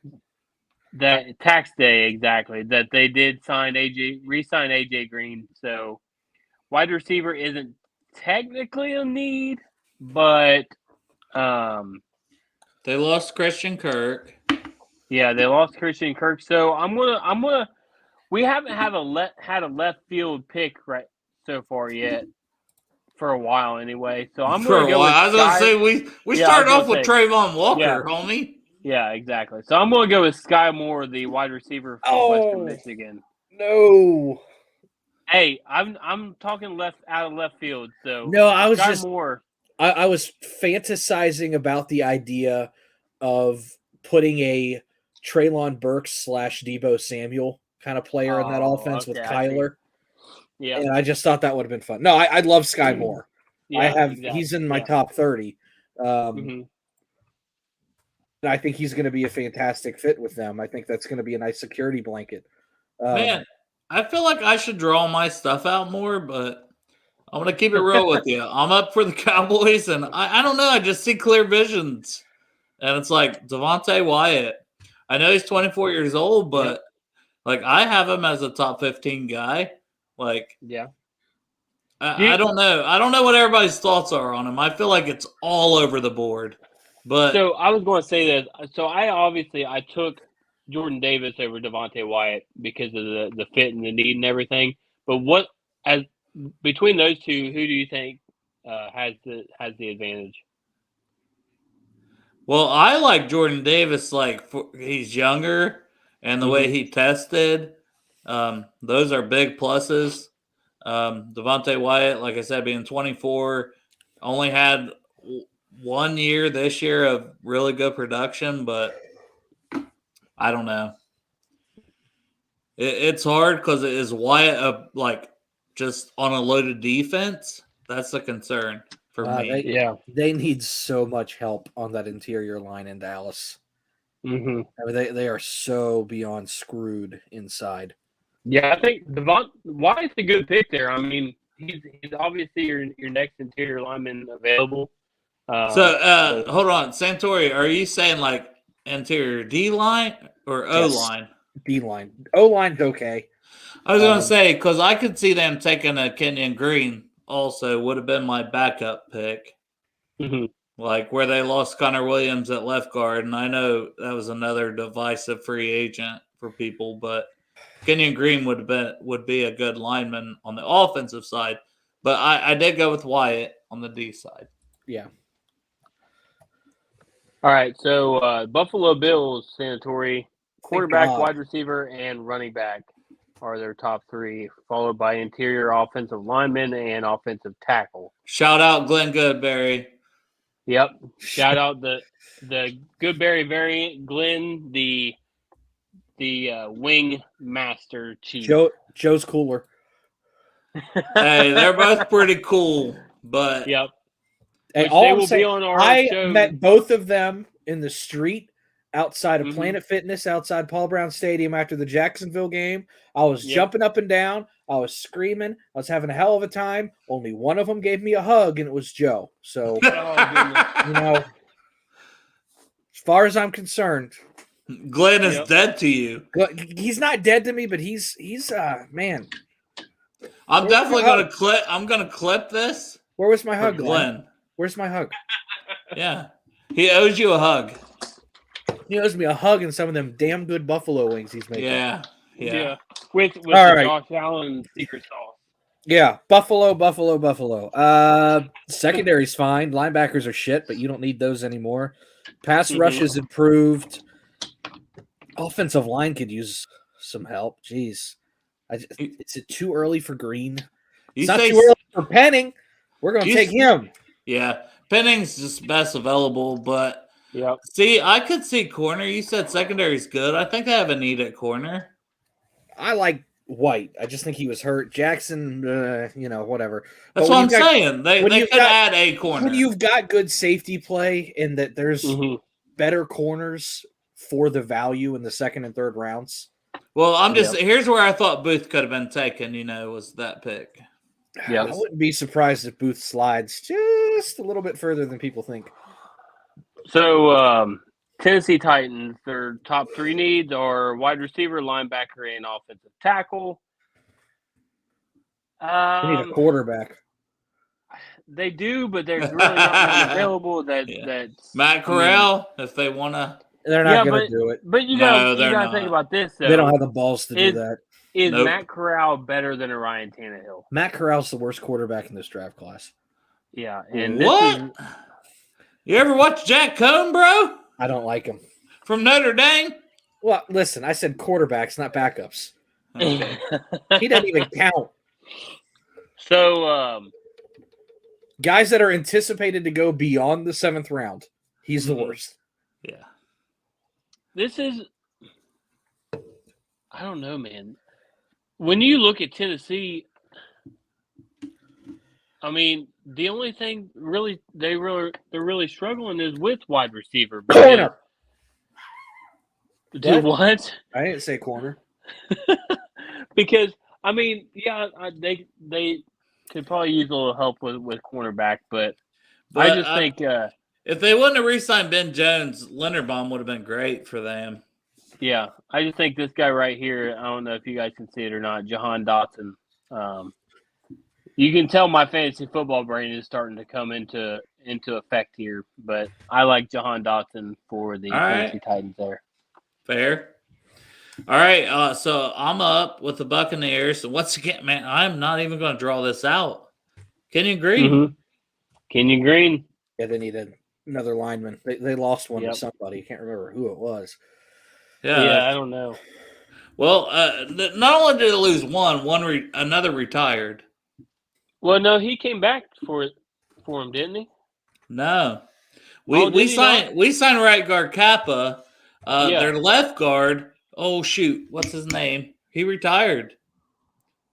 [SPEAKER 1] Tax day, exactly. That they did re-sign AJ Green. So wide receiver isn't technically a need, but
[SPEAKER 3] they lost Christian Kirk.
[SPEAKER 1] Yeah, they lost Christian Kirk. So I'm gonna. We haven't had a left field pick right so far yet, for a while anyway. So I'm going to go with
[SPEAKER 3] I was going to say we started off with Trayvon Walker, homie.
[SPEAKER 1] Yeah, exactly. So I'm going to go with Skye Moore, the wide receiver from Western Michigan.
[SPEAKER 2] No.
[SPEAKER 1] Hey, I'm talking out of left field. So
[SPEAKER 2] no, I was
[SPEAKER 1] Skye Moore.
[SPEAKER 2] I was fantasizing about the idea of putting a Treylon Burks / Deebo Samuel kind of player in that offense with Kyler.
[SPEAKER 1] Yeah,
[SPEAKER 2] and I just thought that would have been fun. No, I love Skye Moore. He's in my top 30. And I think he's going to be a fantastic fit with them. I think that's going to be a nice security blanket.
[SPEAKER 3] Man, I feel like I should draw my stuff out more, but I'm going to keep it real with you. I'm up for the Cowboys, and I don't know. I just see clear visions. And it's like Devonta Wyatt. I know he's 24 years old, but like I have him as a top 15 guy. Like, I don't know. I don't know what everybody's thoughts are on him. I feel like it's all over the board. But
[SPEAKER 1] so I was going to say this. So I took Jordan Davis over Devonta Wyatt because of the fit and the need and everything. But between those two, who do you think has the advantage?
[SPEAKER 3] Well, I like Jordan Davis. Like he's younger, and the way he tested, those are big pluses. Devonta Wyatt, like I said, being 24, only had 1 year this year of really good production, but I don't know. It's hard because is Wyatt just on a loaded defense? That's a concern for me.
[SPEAKER 2] They need so much help on that interior line in Dallas. I mean, they are so beyond screwed inside.
[SPEAKER 1] Yeah, I think Wyatt's a good pick there. I mean, he's obviously your next interior lineman available.
[SPEAKER 3] So hold on, Santori, are you saying like interior D line or O line?
[SPEAKER 2] D line. O line's okay.
[SPEAKER 3] I was gonna say because I could see them taking a Kenyon Green. Also, would have been my backup pick. Like where they lost Connor Williams at left guard, and I know that was another divisive free agent for people, but Kenyon Green would be a good lineman on the offensive side. But I did go with Wyatt on the D side.
[SPEAKER 2] Yeah.
[SPEAKER 1] All right, so Buffalo Bills, Santori, quarterback, wide receiver, and running back are their top 3, followed by interior offensive lineman and offensive tackle.
[SPEAKER 3] Shout out Glenn Goodberry.
[SPEAKER 1] Yep. Shout out the Goodberry variant, Glenn, the wing master chief.
[SPEAKER 2] Joe's cooler.
[SPEAKER 3] Hey, they're both pretty cool, but
[SPEAKER 1] yep.
[SPEAKER 2] Hey, they will be on our show. I met both of them in the street outside of Planet Fitness, outside Paul Brown Stadium after the Jacksonville game. I was jumping up and down. I was screaming. I was having a hell of a time. Only one of them gave me a hug, and it was Joe. So, as far as I'm concerned,
[SPEAKER 3] Glenn is dead to you.
[SPEAKER 2] He's not dead to me, but he's man.
[SPEAKER 3] I'm definitely gonna clip this.
[SPEAKER 2] Where was my hug,
[SPEAKER 3] Glenn?
[SPEAKER 2] Where's my hug?
[SPEAKER 3] Yeah, he owes you a hug.
[SPEAKER 2] He owes me a hug and some of them damn good buffalo wings he's making.
[SPEAKER 3] Yeah.
[SPEAKER 1] With the Josh Allen secret sauce.
[SPEAKER 2] Yeah, buffalo. Secondary's fine. Linebackers are shit, but you don't need those anymore. Pass rush is improved. Offensive line could use some help. Jeez. Is it too early for Green? It's not too early for Penning. We're going to take him.
[SPEAKER 3] Yeah. Penning's just best available, but see, I could see corner. You said secondary's good. I think they have a need at corner.
[SPEAKER 2] I like White. I just think he was hurt. Jackson, whatever.
[SPEAKER 3] That's what I'm saying. They could add a corner.
[SPEAKER 2] When you've got good safety play and that there's better corners for the value in the second and third rounds.
[SPEAKER 3] Well, here's where I thought Booth could have been taken, was that pick.
[SPEAKER 2] Yeah, I wouldn't be surprised if Booth slides just a little bit further than people think.
[SPEAKER 1] So, Tennessee Titans, their top three needs are wide receiver, linebacker, and offensive tackle.
[SPEAKER 2] They need a quarterback.
[SPEAKER 1] They do, but there's really not one available. That's
[SPEAKER 3] Matt Corral, if they want to.
[SPEAKER 2] They're not going to do it.
[SPEAKER 1] But you got to think about this, though.
[SPEAKER 2] They don't have the balls to do that.
[SPEAKER 1] Is Matt Corral better than a Ryan Tannehill?
[SPEAKER 2] Matt Corral's the worst quarterback in this draft class.
[SPEAKER 1] Yeah. And
[SPEAKER 3] what? You ever watch Jack Cohn, bro?
[SPEAKER 2] I don't like him.
[SPEAKER 3] From Notre Dame?
[SPEAKER 2] Well, listen, I said quarterbacks, not backups.
[SPEAKER 3] Okay.
[SPEAKER 2] He doesn't even count.
[SPEAKER 1] So,
[SPEAKER 2] guys that are anticipated to go beyond the 7th round, he's the worst.
[SPEAKER 3] Yeah.
[SPEAKER 1] This is, I don't know, man. When you look at Tennessee, I mean, the only thing they're really struggling is with wide receiver.
[SPEAKER 2] Corner.
[SPEAKER 1] What?
[SPEAKER 2] I didn't say corner.
[SPEAKER 1] Because I mean, they could probably use a little help with cornerback, but I just think
[SPEAKER 3] if they wouldn't have re-signed Ben Jones, Linderbaum would have been great for them.
[SPEAKER 1] Yeah, I just think this guy right here, I don't know if you guys can see it or not, Johan Dotson. You can tell my fantasy football brain is starting to come into effect here, but I like Johan Dotson for the Tennessee Titans there.
[SPEAKER 3] Fair. All right, so I'm up with the Buccaneers. So once again, man, I'm not even going to draw this out. Kenyon Green.
[SPEAKER 1] Mm-hmm. Kenyon Green.
[SPEAKER 2] Yeah, they needed another lineman. They lost one to somebody. Can't remember who it was.
[SPEAKER 3] Yeah,
[SPEAKER 1] I don't know.
[SPEAKER 3] Well, not only did they lose another retired.
[SPEAKER 1] Well, no, he came back for him, didn't he?
[SPEAKER 3] No, we signed right guard Kappa. Their left guard. Oh shoot, what's his name? He retired.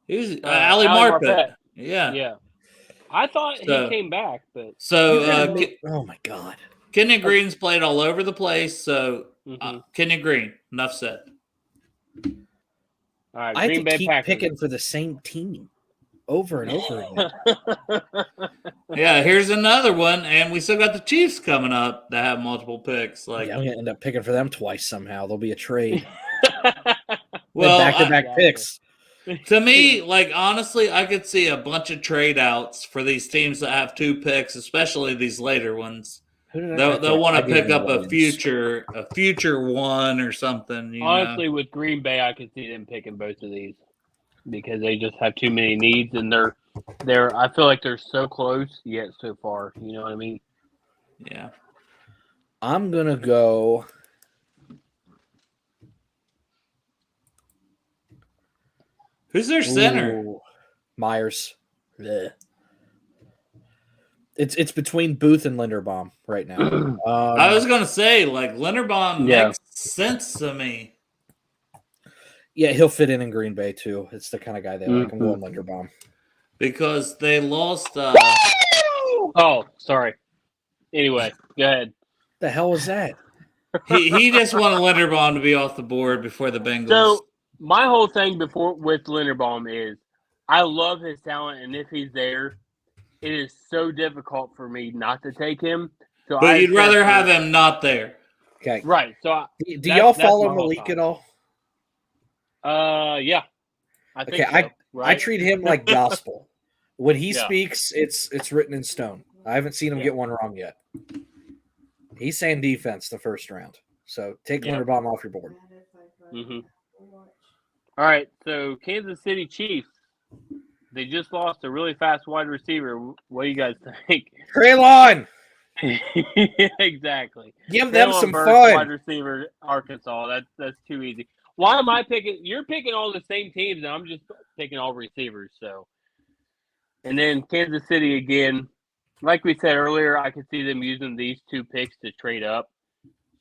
[SPEAKER 3] He was Ali Marpet.
[SPEAKER 1] Yeah. I thought he came back, but
[SPEAKER 2] oh my god,
[SPEAKER 3] Kenyon Green's played all over the place. So Kenyon Green. Enough said.
[SPEAKER 1] All right,
[SPEAKER 2] I
[SPEAKER 1] Green
[SPEAKER 2] have to
[SPEAKER 1] Bay
[SPEAKER 2] keep
[SPEAKER 1] Packers.
[SPEAKER 2] picking for the same team over and over again.
[SPEAKER 3] Yeah, here's another one, and we still got the Chiefs coming up that have multiple picks.
[SPEAKER 2] I'm gonna end up picking for them twice somehow. There'll be a trade.
[SPEAKER 3] Well,
[SPEAKER 2] back-to-back picks.
[SPEAKER 3] To me, honestly, I could see a bunch of trade outs for these teams that have 2 picks, especially these later ones. They'll want to pick up a future one or something.
[SPEAKER 1] Honestly, with Green Bay, I could see them picking both of these because they just have too many needs, and they're. I feel like they're so close yet so far. You know what I mean?
[SPEAKER 3] Yeah.
[SPEAKER 2] I'm gonna go.
[SPEAKER 3] Who's their center?
[SPEAKER 2] Myers. Blech. It's between Booth and Linderbaum right now.
[SPEAKER 3] I was gonna say Linderbaum makes sense to me.
[SPEAKER 2] Yeah, he'll fit in Green Bay too. It's the kind of guy they like. I'm going Linderbaum
[SPEAKER 3] because they lost.
[SPEAKER 1] Oh, sorry. Anyway, go ahead.
[SPEAKER 2] The hell was that?
[SPEAKER 3] he just wanted Linderbaum to be off the board before the Bengals.
[SPEAKER 1] So my whole thing with Linderbaum is I love his talent, and if he's there, it is so difficult for me not to take him. So
[SPEAKER 3] but you'd rather have him not there.
[SPEAKER 2] Okay.
[SPEAKER 1] Right. So
[SPEAKER 2] do y'all follow Malik at all?
[SPEAKER 1] Yeah. I think so, right?
[SPEAKER 2] I treat him like gospel. When he speaks, it's written in stone. I haven't seen him get one wrong yet. He's saying defense the first round. So take Linderbaum off your board.
[SPEAKER 1] Mm-hmm. All right. So Kansas City Chiefs, they just lost a really fast wide receiver. What do you guys think?
[SPEAKER 2] Treylon!
[SPEAKER 1] Exactly.
[SPEAKER 2] Give them some
[SPEAKER 1] Burks,
[SPEAKER 2] fun.
[SPEAKER 1] Wide receiver, Arkansas. That's too easy. Why am I picking? You're picking all the same teams, and I'm just picking all receivers. So, and then Kansas City again. Like we said earlier, I could see them using these 2 picks to trade up.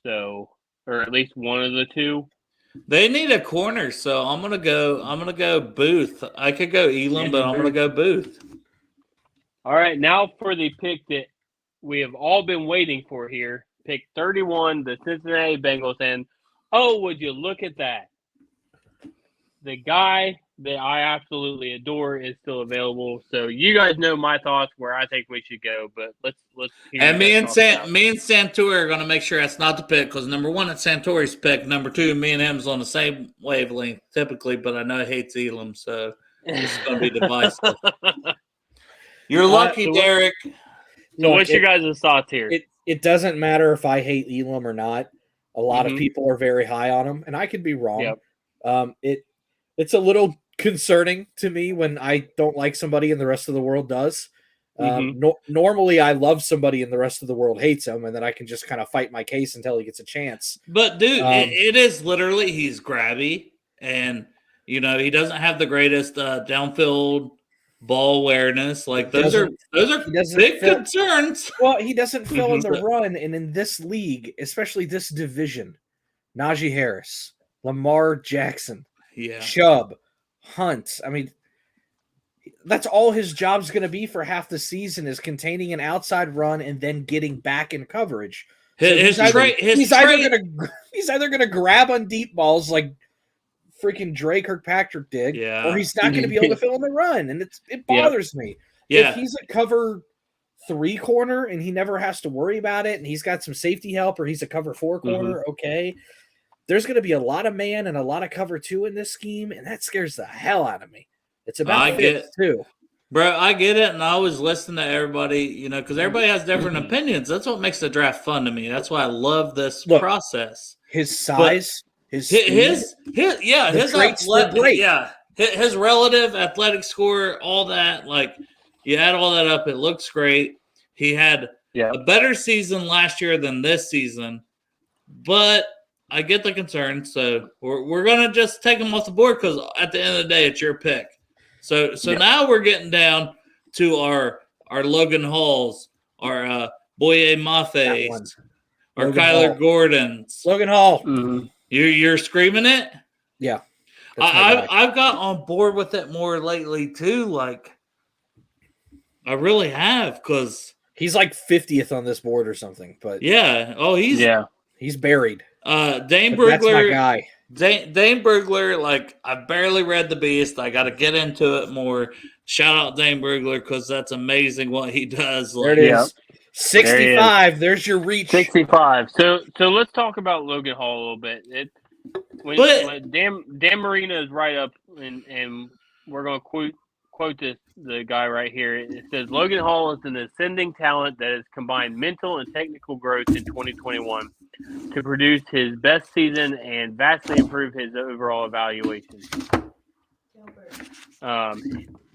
[SPEAKER 1] So, or at least one of the 2.
[SPEAKER 3] They need a corner, so I'm gonna go Booth. I could go Elam, but I'm gonna go Booth.
[SPEAKER 1] All right, now for the pick that we have all been waiting for here. Pick 31, the Cincinnati Bengals, and would you look at that? The guy that I absolutely adore is still available. So you guys know my thoughts where I think we should go, but let's hear.
[SPEAKER 3] And me and Santori are going to make sure that's not the pick because number 1, it's Santori's pick. Number 2, me and him's on the same wavelength typically, but I know he hates Elam, so it's going to be divisive. You're lucky, Derrick.
[SPEAKER 1] So what's your guys' thoughts here?
[SPEAKER 2] It doesn't matter if I hate Elam or not. A lot of people are very high on him, and I could be wrong. Yep. It's a little concerning to me when I don't like somebody and the rest of the world does. Normally, I love somebody and the rest of the world hates him, and then I can just kind of fight my case until he gets a chance.
[SPEAKER 3] But, dude, it is literally he's grabby, and, he doesn't have the greatest downfield ball awareness. Like, those are big concerns.
[SPEAKER 2] Well, he doesn't fill in the run, and in this league, especially this division, Najee Harris, Lamar Jackson, Chubb, Hunt. I mean, that's all his job's going to be for half the season is containing an outside run and then getting back in coverage. So he's either going to grab on deep balls like freaking Dre Kirkpatrick did, or he's not going to be able to fill in the run, and it bothers me. If he's a cover 3 corner and he never has to worry about it, and he's got some safety help, or he's a cover 4 corner, okay. There's going to be a lot of man and a lot of cover 2 in this scheme, and that scares the hell out of me. It's about fits too.
[SPEAKER 3] Bro, I get it, and I always listen to everybody, because everybody has different opinions. That's what makes the draft fun to me. That's why I love this process.
[SPEAKER 2] His size, his
[SPEAKER 3] relative athletic score, all that, like, you add all that up, it looks great. He had a better season last year than this season, but I get the concern, so we're gonna just take him off the board because at the end of the day, it's your pick. So now we're getting down to our Logan Halls, our Boye Maffes, our Kyler Gordons.
[SPEAKER 2] Logan Hall.
[SPEAKER 3] Mm-hmm. You're screaming it?
[SPEAKER 2] Yeah.
[SPEAKER 3] I've got on board with it more lately too. Like I really have because
[SPEAKER 2] he's like 50th on this board or something. But
[SPEAKER 3] he's
[SPEAKER 2] buried.
[SPEAKER 3] Dane Brugler, that's my guy. Dane Brugler, like I barely read the Beast. I got to get into it more. Shout out Dane Brugler because that's amazing what he does.
[SPEAKER 2] There it is. 65. There's your reach.
[SPEAKER 1] 65. So let's talk about Logan Hall a little bit. When Dan Marino is right up, and we're going to quote the guy right here. It says Logan Hall is an ascending talent that has combined mental and technical growth in 2021 to produce his best season and vastly improve his overall evaluation.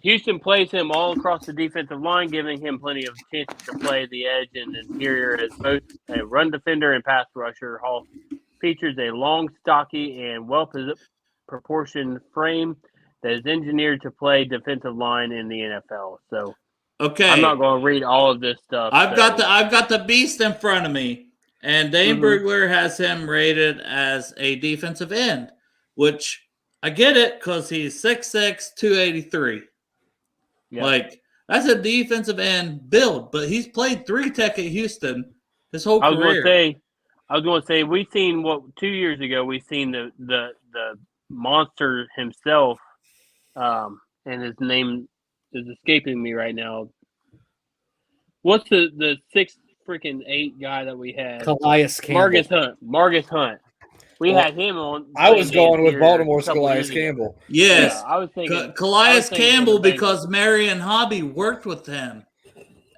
[SPEAKER 1] Houston plays him all across the defensive line, giving him plenty of chances to play the edge and interior as both a run defender and pass rusher. Hall features a long, stocky, and well-proportioned frame that is engineered to play defensive line in the NFL. So, I'm not going to read all of this stuff.
[SPEAKER 3] I've got the Beast in front of me, and Dane Brugler has him rated as a defensive end, which I get it because he's 6'6", 283. Yep. Like that's a defensive end build, but he's played 3-tech at Houston his whole career.
[SPEAKER 1] I was going to say we seen 2 years ago. We seen the monster himself. And his name is escaping me right now. What's the freaking 8 guy that we had?
[SPEAKER 2] Calais Campbell.
[SPEAKER 1] Marcus Hunt. We had him on.
[SPEAKER 2] I was going with Baltimore's Calais Campbell.
[SPEAKER 3] Yes.
[SPEAKER 1] Yeah, I was thinking
[SPEAKER 3] Calais Campbell because Marion Hobby worked with him.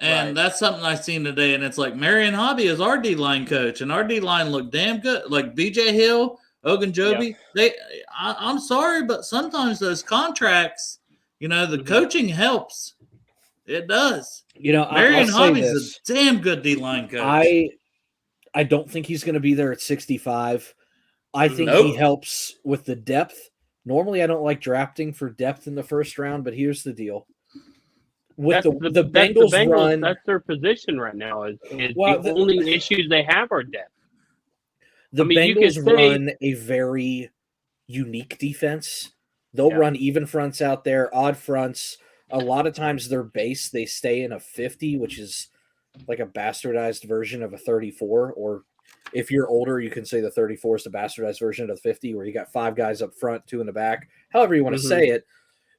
[SPEAKER 3] And that's something I seen today. And it's like Marion Hobby is our D-line coach. And our D-line looked damn good. Like BJ Hill, Ogunjobi. Yeah. I'm sorry, but sometimes those contracts, the coaching helps. It does. Marion Hobby's a damn good D-line coach.
[SPEAKER 2] I don't think he's going to be there at 65. I think he helps with the depth. Normally, I don't like drafting for depth in the first round, but here's the deal. With the Bengals run,
[SPEAKER 1] that's their position right now. The only issues they have are depth.
[SPEAKER 2] The Bengals run a very unique defense. They'll run even fronts out there, odd fronts. A lot of times their base, they stay in a 50, which is like a bastardized version of a 34, or if you're older, you can say the 34 is the bastardized version of the 50, where you got 5 guys up front, 2 in the back. However you want to say it,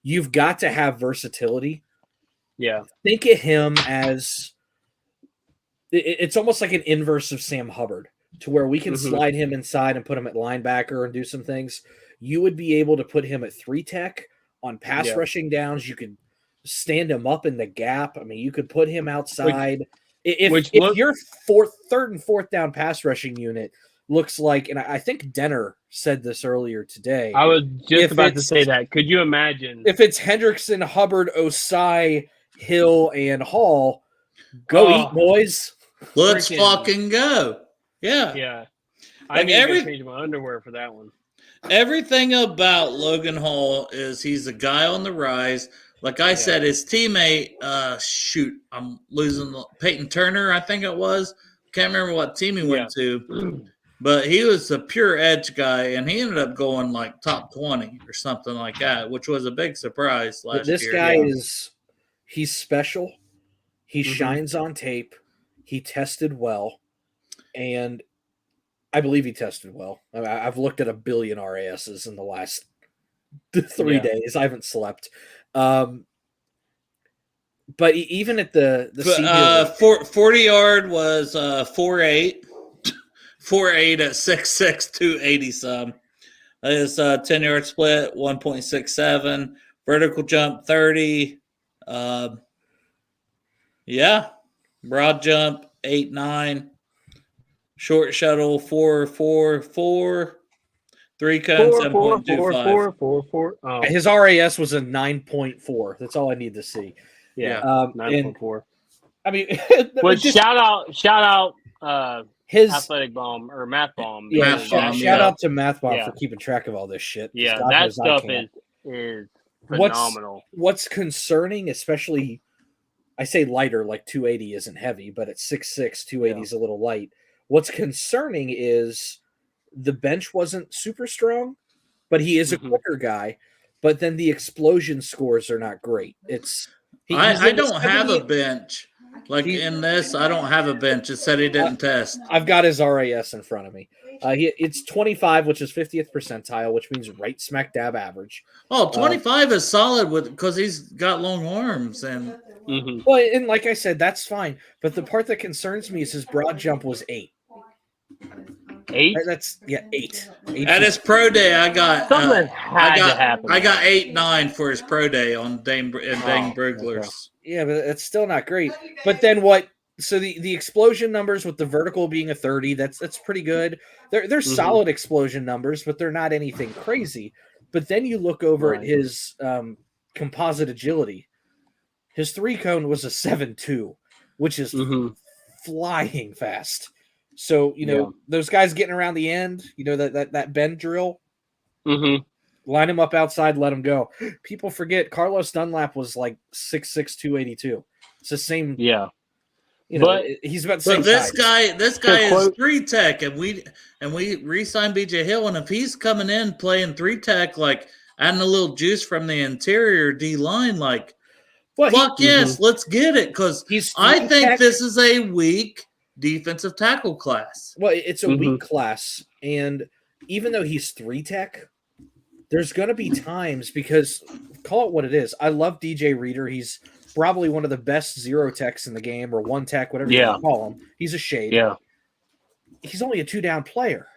[SPEAKER 2] you've got to have versatility.
[SPEAKER 1] Yeah.
[SPEAKER 2] Think of him as it's almost like an inverse of Sam Hubbard, to where we can slide him inside and put him at linebacker and do some things. You would be able to put him at 3 tech on pass rushing downs. You could stand him up in the gap. I mean, you could put him outside. If your third and fourth down pass rushing unit looks like, and I think Denner said this earlier today.
[SPEAKER 1] I was just about to say that. Could you imagine
[SPEAKER 2] if it's Hendrickson, Hubbard, Osai, Hill, and Hall? Go eat, boys.
[SPEAKER 3] Let's fucking go. Yeah.
[SPEAKER 1] Yeah. I need to change my underwear for that one.
[SPEAKER 3] Everything about Logan Hall is he's a guy on the rise. Like I said, his teammate, I'm losing Peyton Turner, I think it was. Can't remember what team he went to. But he was a pure edge guy, and he ended up going like top 20 or something like that, which was a big surprise last year.
[SPEAKER 2] This guy he's special. He shines on tape. He tested well. And I believe he tested well. I've looked at 1 billion RASs in the last 3 days. I haven't slept. But even at the
[SPEAKER 3] 40-yard was 4.8. 4.8 at 6'6", 280 some. His 10-yard split 1.67. Vertical jump 30. Broad jump 8.9. Short shuttle 4.44. 3 cone 7.25.
[SPEAKER 2] His RAS was a 9.4. That's all I need to see.
[SPEAKER 1] Yeah, 9.4.
[SPEAKER 2] I mean,
[SPEAKER 1] shout out
[SPEAKER 2] his
[SPEAKER 1] athletic bomb or math bomb.
[SPEAKER 2] Yeah, shout out to Math Bomb for keeping track of all this shit.
[SPEAKER 1] Yeah, that stuff is phenomenal.
[SPEAKER 2] What's concerning, especially, I say lighter, like 280 isn't heavy, but at 6'6", 280 is a little light. What's concerning is the bench wasn't super strong, but he is a quicker guy. But then the explosion scores are not great.
[SPEAKER 3] I don't have a bench. Like in this, I don't have a bench. It said he didn't test.
[SPEAKER 2] I've got his RAS in front of me. It's 25, which is 50th percentile, which means right smack dab average.
[SPEAKER 3] Oh, 25 is solid because he's got long arms. And
[SPEAKER 2] well, and like I said, that's fine. But the part that concerns me is his broad jump was 8.
[SPEAKER 1] 8?
[SPEAKER 2] That's 8.
[SPEAKER 3] At his pro day, I got
[SPEAKER 1] something had to happen.
[SPEAKER 3] I got 8.9 for his pro day on Dane Brugler's.
[SPEAKER 2] Yeah, but it's still not great. But then what? So the explosion numbers with the vertical being a 30, that's pretty good. They're solid explosion numbers, but they're not anything crazy. But then you look over at his composite agility. His 3 cone was a 7.2, which is flying fast. So, those guys getting around the end, that bend drill, line him up outside, let him go. People forget Carlos Dunlap was like 6'6", 282. It's the same.
[SPEAKER 1] Yeah.
[SPEAKER 2] But he's about the same
[SPEAKER 3] this
[SPEAKER 2] size.
[SPEAKER 3] this guy is 3 tech, and we re-signed BJ Hill, and if he's coming in playing 3 tech, like adding a little juice from the interior D line, like yes, let's get it, because I think this is a weak defensive tackle class.
[SPEAKER 2] Well, it's a weak class, and even though he's 3 tech, there's going to be times, because call it what it is. I love DJ Reader. He's probably one of the best zero techs in the game, or one tech, whatever you want to call him. He's a shade.
[SPEAKER 1] Yeah.
[SPEAKER 2] He's only a 2-down player.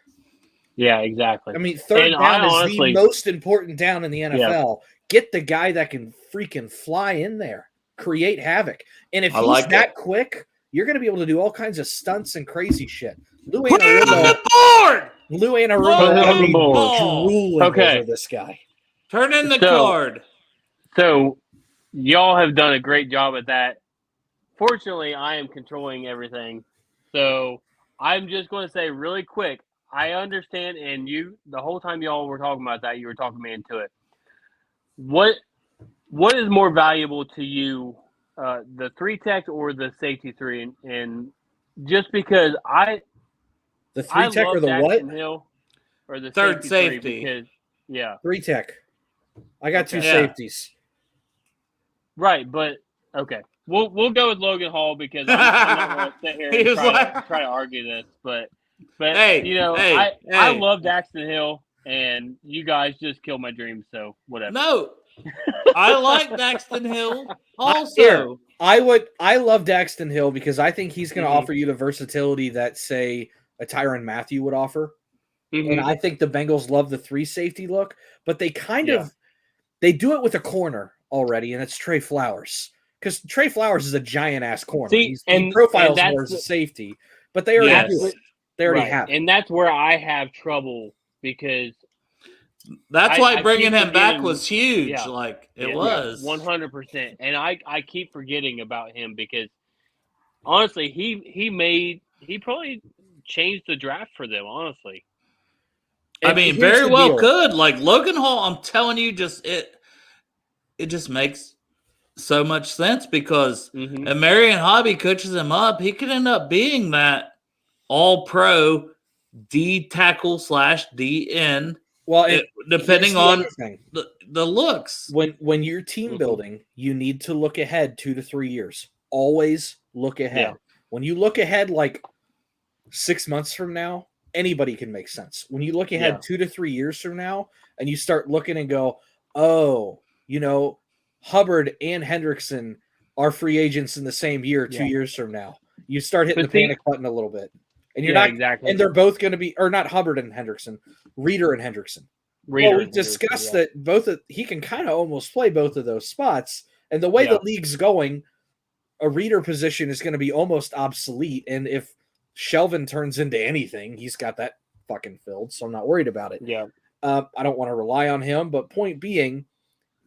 [SPEAKER 1] Yeah, exactly.
[SPEAKER 2] I mean, third down is the most important down in the NFL. Yeah. Get the guy that can freaking fly in there, create havoc. And if he's that quick, you're going to be able to do all kinds of stunts and crazy shit. Lou Anarumo drooling over this guy.
[SPEAKER 3] Turn in the card.
[SPEAKER 1] So y'all have done a great job at that. Fortunately, I am controlling everything. So I'm just going to say really quick, I understand, and the whole time y'all were talking about that, you were talking me into it. What is more valuable to you, the 3-tech or the safety 3? And just because
[SPEAKER 2] the 3-tech or the
[SPEAKER 1] Jackson
[SPEAKER 2] what?
[SPEAKER 1] Hill or the
[SPEAKER 3] third
[SPEAKER 1] safety. Because,
[SPEAKER 2] 3-tech. I got two safeties.
[SPEAKER 1] Right, but okay. We'll go with Logan Hall because I'm not going to sit here and try to argue this, but hey, I love Daxton Hill, and you guys just killed my dreams, so whatever.
[SPEAKER 3] No, I like Daxton Hill also.
[SPEAKER 2] I love Daxton Hill because I think he's going to offer you the versatility that, say, a Tyrann Mathieu would offer. Mm-hmm. And I think the Bengals love the 3 safety look, but they they do it with a corner already, and it's Trey Flowers. Because Trey Flowers is a giant-ass corner. He profiles more as a safety, but they already do it. They already have it.
[SPEAKER 1] And that's where I have trouble because
[SPEAKER 3] that's why bringing him back was huge. Yeah, like it was
[SPEAKER 1] 100%. And I keep forgetting about him because honestly, he probably changed the draft for them. Honestly,
[SPEAKER 3] I mean, very well could. Like Logan Hall, I'm telling you, it just makes so much sense because if Marion Hobby coaches him up, he could end up being that all-pro D tackle / D end.
[SPEAKER 2] Well,
[SPEAKER 3] depending on the looks.
[SPEAKER 2] When you're team building, you need to look ahead 2 to 3 years. Always look ahead. Yeah. When you look ahead like 6 months from now, anybody can make sense. When you look ahead 2 to 3 years from now, and you start looking and go, oh, Hubbard and Hendrickson are free agents in the same year 2 years from now. You start hitting the panic button a little bit. And you're not exactly. And they're both going to be, or not Hubbard and Hendrickson, Reeder and Hendrickson. We discussed that he can kind of almost play both of those spots. And the way the league's going, a Reeder position is going to be almost obsolete. And if Shelvin turns into anything, he's got that fucking filled. So I'm not worried about it.
[SPEAKER 1] Yeah.
[SPEAKER 2] I don't want to rely on him. But point being,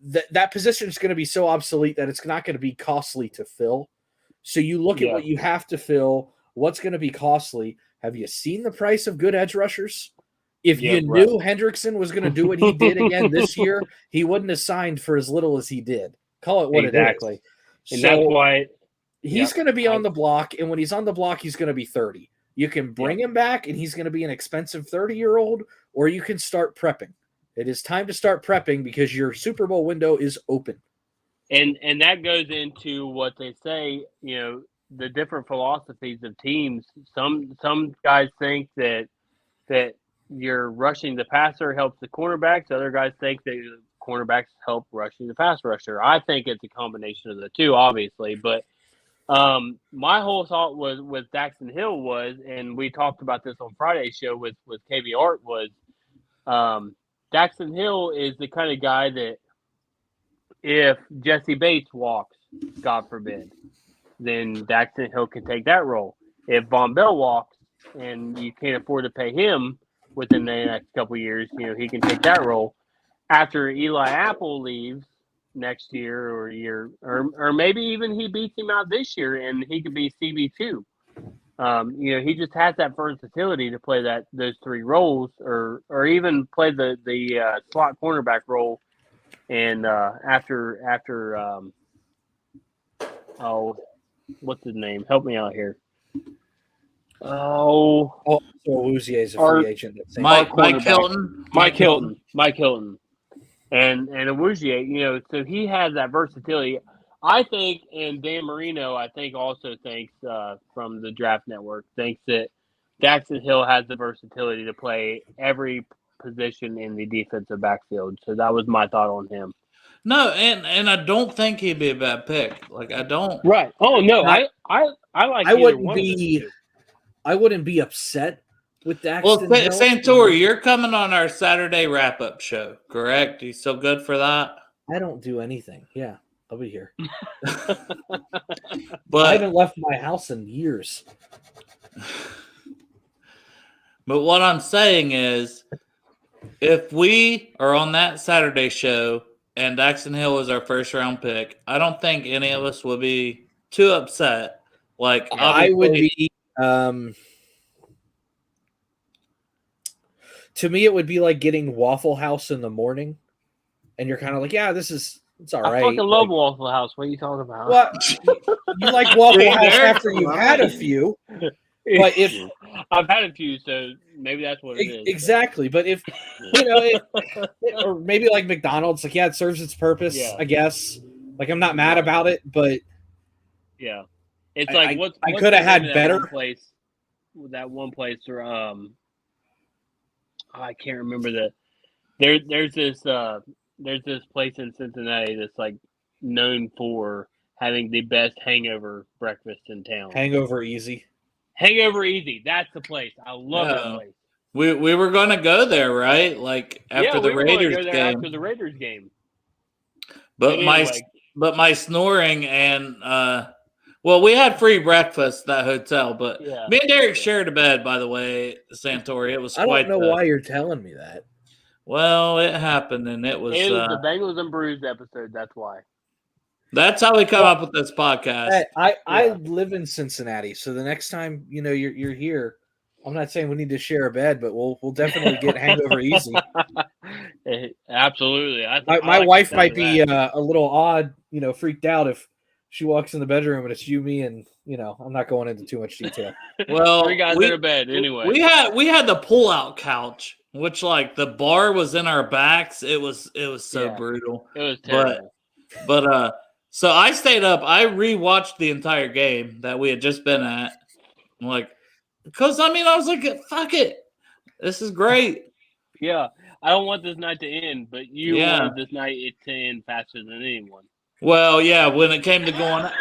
[SPEAKER 2] that position is going to be so obsolete that it's not going to be costly to fill. So you look at what you have to fill, what's going to be costly. Have you seen the price of good edge rushers? If you knew Hendrickson was going to do what he did again this year, he wouldn't have signed for as little as he did. Call it what it is.
[SPEAKER 1] And that's why
[SPEAKER 2] he's going to be on the block, and when he's on the block, he's going to be 30. You can bring him back, and he's going to be an expensive 30-year-old, or you can start prepping. It is time to start prepping because your Super Bowl window is open.
[SPEAKER 1] And that goes into what they say, the different philosophies of teams. Some guys think that you're rushing the passer helps the cornerbacks. Other guys think that the cornerbacks help rushing the pass rusher. I think it's a combination of the two, obviously. But my whole thought was with Daxton Hill was, and we talked about this on Friday's show with KB Art, was Daxton Hill is the kind of guy that if Jesse Bates walks, God forbid, then Daxton Hill can take that role. If Von Bell walks and you can't afford to pay him within the next couple of years, he can take that role. After Eli Apple leaves next year or maybe even he beats him out this year and he could be CB2. He just has that versatility to play those 3 roles or even play the slot cornerback role. And after what's his name? Help me out here.
[SPEAKER 2] So Awuzie is a free agent.
[SPEAKER 3] Mike Hilton.
[SPEAKER 1] Mike Hilton. And Awuzie, so he has that versatility. I think, and Dan Marino, I think also thinks from the Draft Network, thinks that Daxton Hill has the versatility to play every position in the defensive backfield. So that was my thought on him.
[SPEAKER 3] No, and I don't think he'd be a bad pick. Like I don't.
[SPEAKER 1] Right. Oh no,
[SPEAKER 2] Not-
[SPEAKER 1] I like
[SPEAKER 2] I
[SPEAKER 1] either
[SPEAKER 2] wouldn't
[SPEAKER 1] one of those
[SPEAKER 2] be.
[SPEAKER 1] two.
[SPEAKER 2] I wouldn't be upset with
[SPEAKER 3] Well,
[SPEAKER 2] Daxton Hill.
[SPEAKER 3] Santori, you're coming on our Saturday wrap-up show, correct? You still good for that?
[SPEAKER 2] I don't do anything. Yeah, I'll be here.
[SPEAKER 3] But
[SPEAKER 2] I haven't left my house in years.
[SPEAKER 3] But what I'm saying is, if we are on that Saturday show and Daxton Hill is our first round pick, I don't think any of us would be too upset. Like
[SPEAKER 2] I would be. To me, it would be like getting Waffle House in the morning, and you're kind of like, yeah, it's all right.
[SPEAKER 1] I fucking love Waffle House. What are you talking about?
[SPEAKER 2] What you like Waffle House after you've had a few, but if
[SPEAKER 1] I've had a few, so maybe that's what it is.
[SPEAKER 2] Exactly, but if or maybe like McDonald's, like it serves its purpose,
[SPEAKER 1] Yeah.
[SPEAKER 2] I guess. Like I'm not mad about it, but
[SPEAKER 1] yeah, it's like what's
[SPEAKER 2] I could have had better.
[SPEAKER 1] That one place where I can't remember there's this place in Cincinnati that's like known for having the best hangover breakfast in town.
[SPEAKER 2] Hangover Easy.
[SPEAKER 1] Hangover Easy. That's the place. I love that place.
[SPEAKER 3] We were going to go there, right? Like after the Raiders game.
[SPEAKER 1] After the Raiders game.
[SPEAKER 3] But my snoring and we had free breakfast at that hotel, but me and Derrick shared a bed, by the way, Santori. It was
[SPEAKER 2] I don't know why you're telling me that.
[SPEAKER 3] Well, it happened, and it was
[SPEAKER 1] the Bengals and Brews episode. That's why.
[SPEAKER 3] That's how we come up with this podcast.
[SPEAKER 2] I live in Cincinnati, so the next time you're here, I'm not saying we need to share a bed, but we'll definitely get Hangover Easy.
[SPEAKER 1] Absolutely.
[SPEAKER 2] My wife might be a little odd, freaked out if she walks in the bedroom and it's you, me, and I'm not going into too much detail.
[SPEAKER 3] Well,
[SPEAKER 1] 3 guys in a bed anyway.
[SPEAKER 3] We had the pull-out couch, which like the bar was in our backs. It was so brutal.
[SPEAKER 1] It was terrible.
[SPEAKER 3] But so I stayed up. I rewatched the entire game that we had just been at. Because I was like, fuck it. This is great.
[SPEAKER 1] Yeah. I don't want this night to end, but you wanted this night to end faster than anyone.
[SPEAKER 3] Well, yeah, when it came to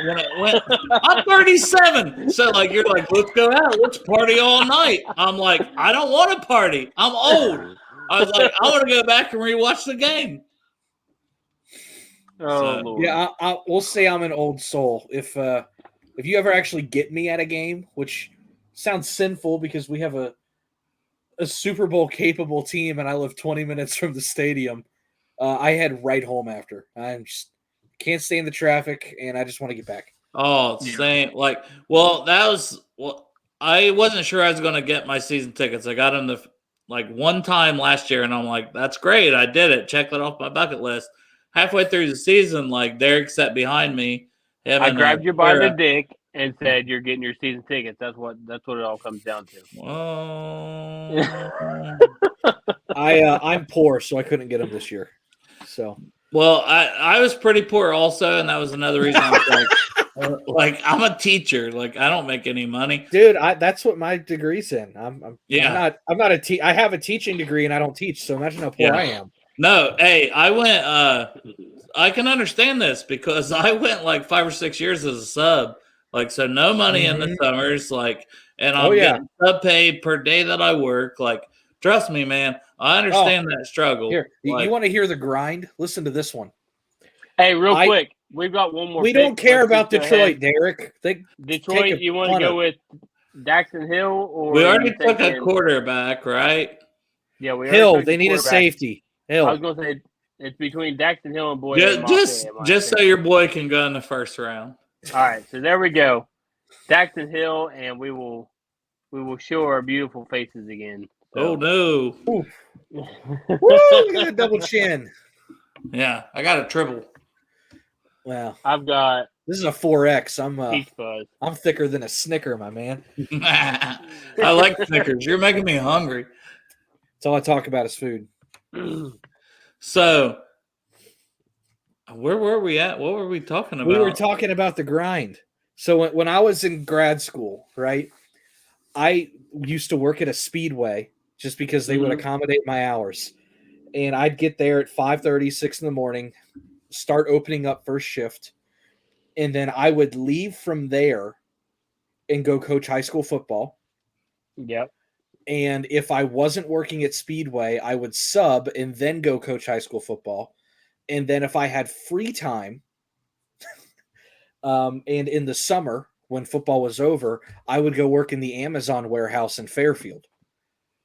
[SPEAKER 3] I'm 37. So you're like, let's go out, let's party all night. I'm like, I don't want to party. I'm old. I was like, I want to go back and rewatch the game.
[SPEAKER 1] Lord.
[SPEAKER 2] Yeah, we'll say I'm an old soul. If you ever actually get me at a game, which sounds sinful because we have a Super Bowl capable team and I live 20 minutes from the stadium, I head right home after. I'm just can't stay in the traffic and I just want to get back.
[SPEAKER 3] Oh, same. I wasn't sure I was going to get my season tickets. I got them one time last year and I'm like, that's great. I did it. Check that off my bucket list. Halfway through the season, Derrick sat behind me.
[SPEAKER 1] I grabbed you by the dick and said, "You're getting your season tickets." That's what it all comes down to.
[SPEAKER 2] I'm poor, so I couldn't get them this year. So,
[SPEAKER 3] well, I was pretty poor also, and that was another reason I was like, I'm a teacher. I don't make any money,
[SPEAKER 2] dude. That's what my degree's in. I'm not I have a teaching degree and I don't teach. So imagine how poor I am.
[SPEAKER 3] No, hey, I went. I can understand this because I went 5 or 6 years as a sub. So no money in the summers. And I'm getting sub paid per day that I work. Trust me, man. I understand that struggle.
[SPEAKER 2] Here, you want to hear the grind? Listen to this one.
[SPEAKER 1] Hey, real quick, we've got one more.
[SPEAKER 2] We don't care about Detroit, Derrick.
[SPEAKER 1] Detroit, you want to go with Daxton Hill or
[SPEAKER 3] we already took a quarterback, right?
[SPEAKER 1] Yeah, we
[SPEAKER 2] Hill. They need a safety. Hill.
[SPEAKER 1] I was going to say it's between Daxton Hill and Boyd.
[SPEAKER 3] Just so your boy can go in the first round.
[SPEAKER 1] All right, so there we go. Daxton Hill, and we will show our beautiful faces again. So.
[SPEAKER 3] Oh no!
[SPEAKER 2] Woo! You got a double chin.
[SPEAKER 3] Yeah, I got a triple.
[SPEAKER 2] Wow, this is a 4X. I'm thicker than a Snicker, my man.
[SPEAKER 3] I like Snickers. You're making me hungry.
[SPEAKER 2] That's all I talk about is food.
[SPEAKER 3] So, where were we at? What were we talking about?
[SPEAKER 2] We were talking about the grind. So when I was in grad school, right, I used to work at a speedway just because they would accommodate my hours. And I'd get there at 5:30, 6 in the morning, start opening up first shift, and then I would leave from there and go coach high school football.
[SPEAKER 1] Yep.
[SPEAKER 2] And if I wasn't working at Speedway, I would sub and then go coach high school football. And then if I had free time, and in the summer when football was over, I would go work in the Amazon warehouse in Fairfield.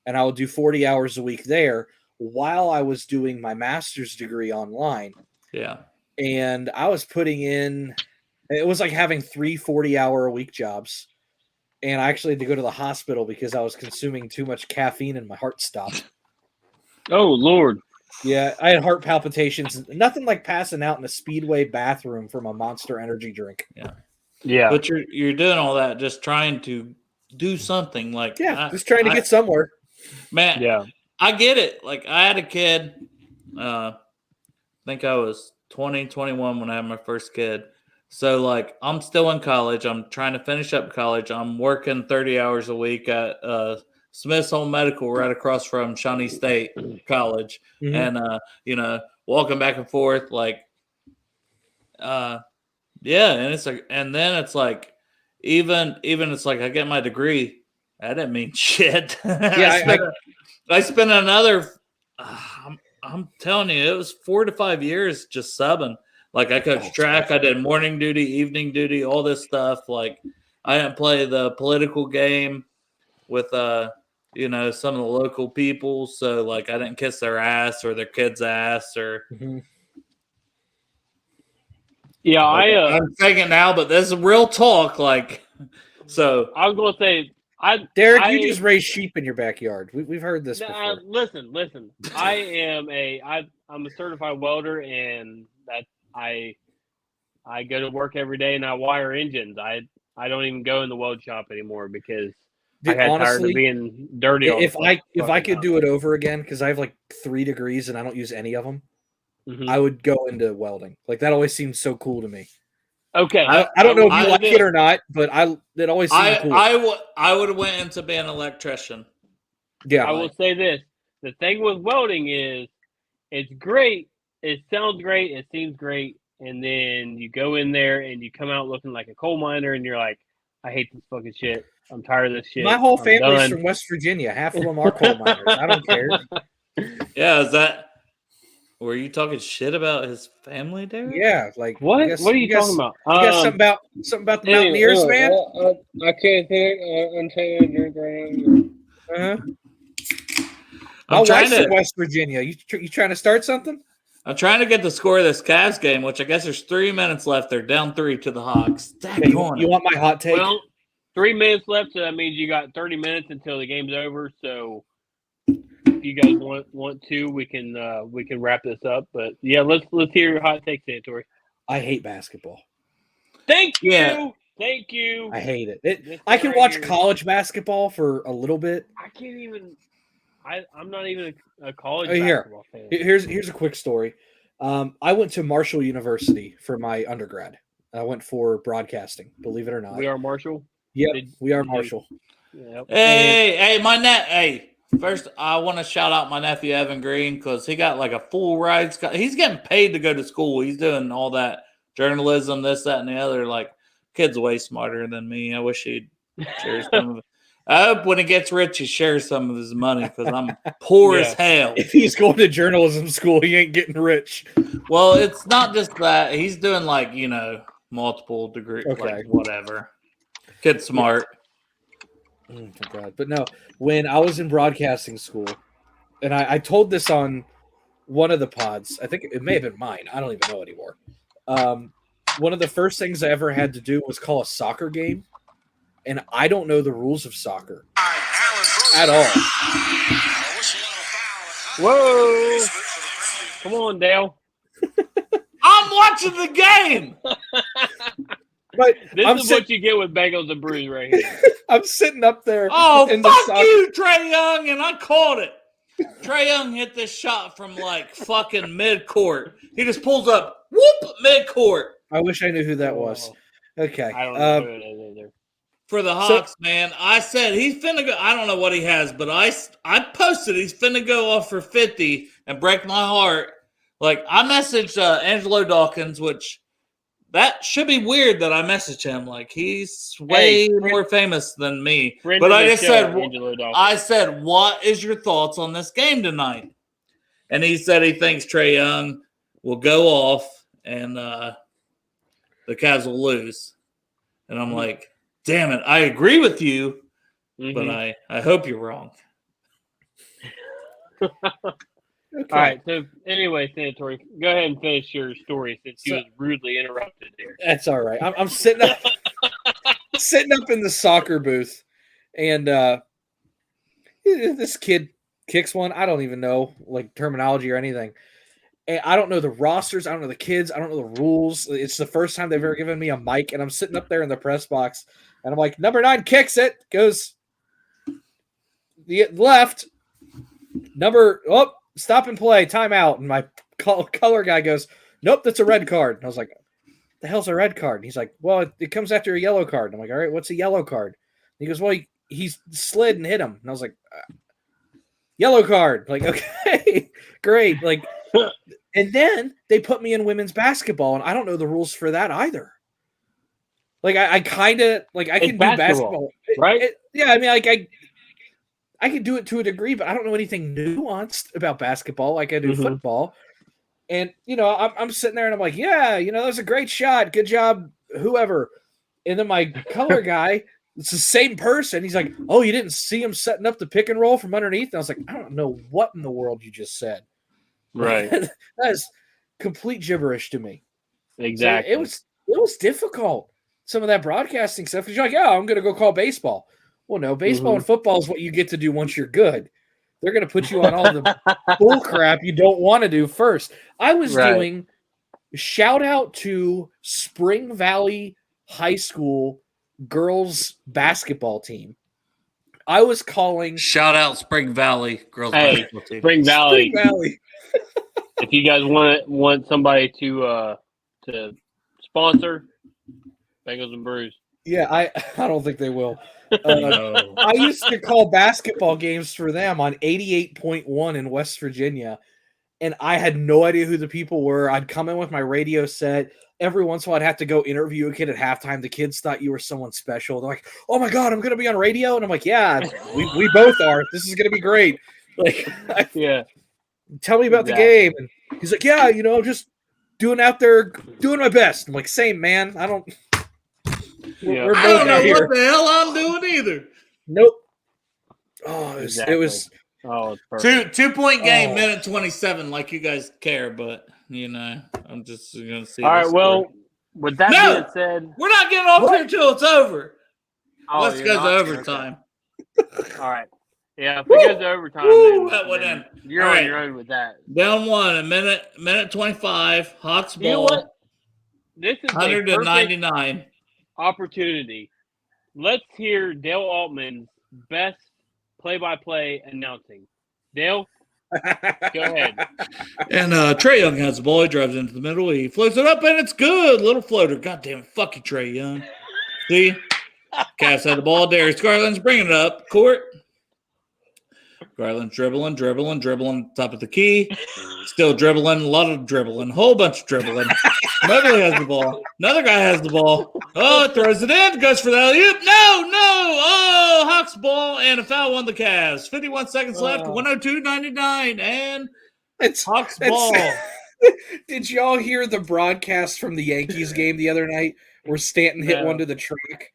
[SPEAKER 2] And I would do 40 hours a week there while I was doing my master's degree online.
[SPEAKER 3] Yeah.
[SPEAKER 2] And I was putting in, it was like having 3 40-hour-a-week jobs. And I actually had to go to the hospital because I was consuming too much caffeine and my heart stopped.
[SPEAKER 1] Oh, Lord.
[SPEAKER 2] Yeah, I had heart palpitations. Nothing like passing out in a Speedway bathroom from a Monster Energy drink.
[SPEAKER 1] Yeah.
[SPEAKER 3] But you're doing all that just trying to do something. Like,
[SPEAKER 2] just trying to get somewhere.
[SPEAKER 3] Man,
[SPEAKER 1] yeah.
[SPEAKER 3] I get it. Like, I had a kid. I think I was 20, 21 when I had my first kid. So, like, I'm still in college. I'm trying to finish up college. I'm working 30 hours a week at Smith's Home Medical right across from Shawnee State College.
[SPEAKER 2] Mm-hmm.
[SPEAKER 3] And, walking back and forth, like, and it's like, and then it's like, even it's like I get my degree. That didn't mean shit.
[SPEAKER 2] Yeah,
[SPEAKER 3] I spent another, I'm telling you, it was 4 to 5 years just subbing. Like, I coached track, I did morning duty, evening duty, all this stuff. Like, I didn't play the political game with, some of the local people. So, like, I didn't kiss their ass or their kid's ass or.
[SPEAKER 2] Mm-hmm.
[SPEAKER 1] Yeah,
[SPEAKER 3] I'm thinking now, but this is real talk. Like, so.
[SPEAKER 1] I was going to say,
[SPEAKER 2] Derrick, you just raise sheep in your backyard. We've heard this before.
[SPEAKER 1] Listen. I'm a certified welder, and that I go to work every day and I wire engines. I don't even go in the weld shop anymore because I got tired of being dirty.
[SPEAKER 2] If I could do it over again, because I have like 3 degrees and I don't use any of them, I would go into welding. Like, that always seems so cool to me.
[SPEAKER 1] Okay,
[SPEAKER 2] I don't know if you like it or not, but it always seemed cool.
[SPEAKER 3] I would have went into being an electrician.
[SPEAKER 2] Yeah,
[SPEAKER 1] I will say this: the thing with welding is, it's great. It sounds great. It seems great, and then you go in there and you come out looking like a coal miner, and you're like, "I hate this fucking shit. I'm tired of this shit."
[SPEAKER 2] My whole family's from West Virginia. Half of them are coal miners. I don't care.
[SPEAKER 3] Yeah, is that? Were you talking shit about his family, Derrick?
[SPEAKER 2] Yeah, like
[SPEAKER 1] what? What are you talking about?
[SPEAKER 2] You got something about the Mountaineers, man?
[SPEAKER 1] I can't think until
[SPEAKER 2] My wife's from West Virginia. You trying to start something?
[SPEAKER 3] I'm trying to get the score of this Cavs game, which I guess there's 3 minutes left. They're down 3 to the Hawks.
[SPEAKER 2] Okay, you want my hot take?
[SPEAKER 1] Well, 3 minutes left, so that means you got 30 minutes until the game's over. So if you guys want to, we can wrap this up. But yeah, let's hear your hot take, Santori.
[SPEAKER 2] I hate basketball.
[SPEAKER 1] Thank you.
[SPEAKER 2] I hate it. I can watch college basketball for a little bit.
[SPEAKER 1] I can't even. I'm not even a college basketball fan.
[SPEAKER 2] Here's a quick story. I went to Marshall University for my undergrad. I went for broadcasting. Believe it or not,
[SPEAKER 1] we are Marshall.
[SPEAKER 2] Yeah, we are Marshall.
[SPEAKER 1] Yep.
[SPEAKER 3] Hey, first, I want to shout out my nephew, Evan Green, because he got like a full ride. He's getting paid to go to school. He's doing all that journalism, this, that, and the other. Like, kid's way smarter than me. I wish he'd share some of it. I hope when he gets rich, he shares some of his money because I'm poor as hell.
[SPEAKER 2] If he's going to journalism school, he ain't getting rich.
[SPEAKER 3] Well, it's not just that. He's doing like, multiple degrees, like whatever. Kid's smart.
[SPEAKER 2] Oh, my God. But no, when I was in broadcasting school, and I told this on one of the pods, I think it may have been mine. I don't even know anymore. One of the first things I ever had to do was call a soccer game. And I don't know the rules of soccer at all.
[SPEAKER 1] Whoa. Come on, Dale.
[SPEAKER 3] I'm watching the game.
[SPEAKER 2] But
[SPEAKER 1] this is what you get with Bengals and Brews right here.
[SPEAKER 2] I'm sitting up there.
[SPEAKER 3] Oh, fuck you, Trae Young, and I called it. Trae Young hit this shot from like fucking mid-court. He just pulls up, whoop, mid-court.
[SPEAKER 2] I wish I knew who that was. Okay.
[SPEAKER 1] I don't know who it is either.
[SPEAKER 3] For the Hawks, man, I said he's finna go. I don't know what he has, but I posted he's finna go off for 50 and break my heart. Like, I messaged Angelo Dawkins, which that should be weird that I messaged him. Like, he's way more famous than me. But I just said, what is your thoughts on this game tonight? And he said he thinks Trae Young will go off and the Cavs will lose. And I'm like, damn it, I agree with you, but I hope you're wrong.
[SPEAKER 1] Okay. All right. So anyway, Santori, go ahead and finish your story since you was rudely interrupted there.
[SPEAKER 2] That's all right. I'm sitting up, in the soccer booth, and this kid kicks one. I don't even know like terminology or anything. And I don't know the rosters. I don't know the kids. I don't know the rules. It's the first time they've ever given me a mic, and I'm sitting up there in the press box, and I'm like, number 9 kicks it, goes the left. Stop and play, timeout. And my color guy goes, nope, that's a red card. And I was like, the hell's a red card? And he's like, well, it comes after a yellow card. And I'm like, all right, what's a yellow card? And he goes, well, he slid and hit him. And I was like, yellow card. Like, okay, great. Like, and then they put me in women's basketball, and I don't know the rules for that either. Like, I kind of, like, I can do basketball.
[SPEAKER 1] Right?
[SPEAKER 2] Yeah, I mean, like, I can do it to a degree, but I don't know anything nuanced about basketball like I do football. And, I'm sitting there and I'm like, yeah, that was a great shot. Good job, whoever. And then my color guy, it's the same person. He's like, oh, you didn't see him setting up the pick and roll from underneath? And I was like, I don't know what in the world you just said.
[SPEAKER 1] Right.
[SPEAKER 2] That is complete gibberish to me.
[SPEAKER 1] Exactly.
[SPEAKER 2] So it was difficult, some of that broadcasting stuff. Because you're like, yeah, I'm going to go call baseball. Well, no, baseball and football is what you get to do once you're good. They're going to put you on all the bull crap you don't want to do first. I was doing shout out to Spring Valley High School girls basketball team. I was calling.
[SPEAKER 3] Shout out Spring Valley girls basketball team.
[SPEAKER 1] Spring Valley.
[SPEAKER 2] Spring Valley.
[SPEAKER 1] If you guys want somebody to sponsor Bengals and Brews.
[SPEAKER 2] Yeah, I don't think they will. I used to call basketball games for them on 88.1 in West Virginia, and I had no idea who the people were. I'd come in with my radio set. Every once in a while, I'd have to go interview a kid at halftime. The kids thought you were someone special. They're like, oh, my God, I'm going to be on radio? And I'm like, yeah, we both are. This is going to be great. Like,
[SPEAKER 1] yeah.
[SPEAKER 2] Tell me about the game. And he's like, yeah, just doing out there, doing my best. I'm like, same, man. I don't
[SPEAKER 3] know what the hell I'm doing either.
[SPEAKER 2] Nope. Oh, it was
[SPEAKER 1] it's perfect.
[SPEAKER 3] 2-point game, minute 27, like you guys care, but I'm just gonna see.
[SPEAKER 1] All right, well, with that being said,
[SPEAKER 3] we're not getting off here until it's over. Let's go to overtime.
[SPEAKER 1] All right. Yeah, if it goes to overtime, then you're on your own with that.
[SPEAKER 3] Down 1, a minute 25, Hawks ball.
[SPEAKER 1] You know what? This is
[SPEAKER 3] 199.
[SPEAKER 1] Opportunity. Let's hear Dale Altman's best play-by-play announcing. Dale, go ahead.
[SPEAKER 3] And Trae Young has the ball. He drives into the middle. He floats it up, and it's good. Little floater. God damn it. Fuck you, Trae Young. See? Cavs had the ball. Darius Garland's bringing it up. Court. Garland's dribbling, top of the key. Still dribbling, a lot of dribbling, whole bunch of dribbling. Mobley has the ball. Another guy has the ball. Oh, throws it in, goes for the alley-oop. No. Oh, Hawks ball and a foul on the Cavs. 51 seconds left, 102.99, and it's Hawks ball.
[SPEAKER 2] Did y'all hear the broadcast from the Yankees game the other night where Stanton hit one to the track?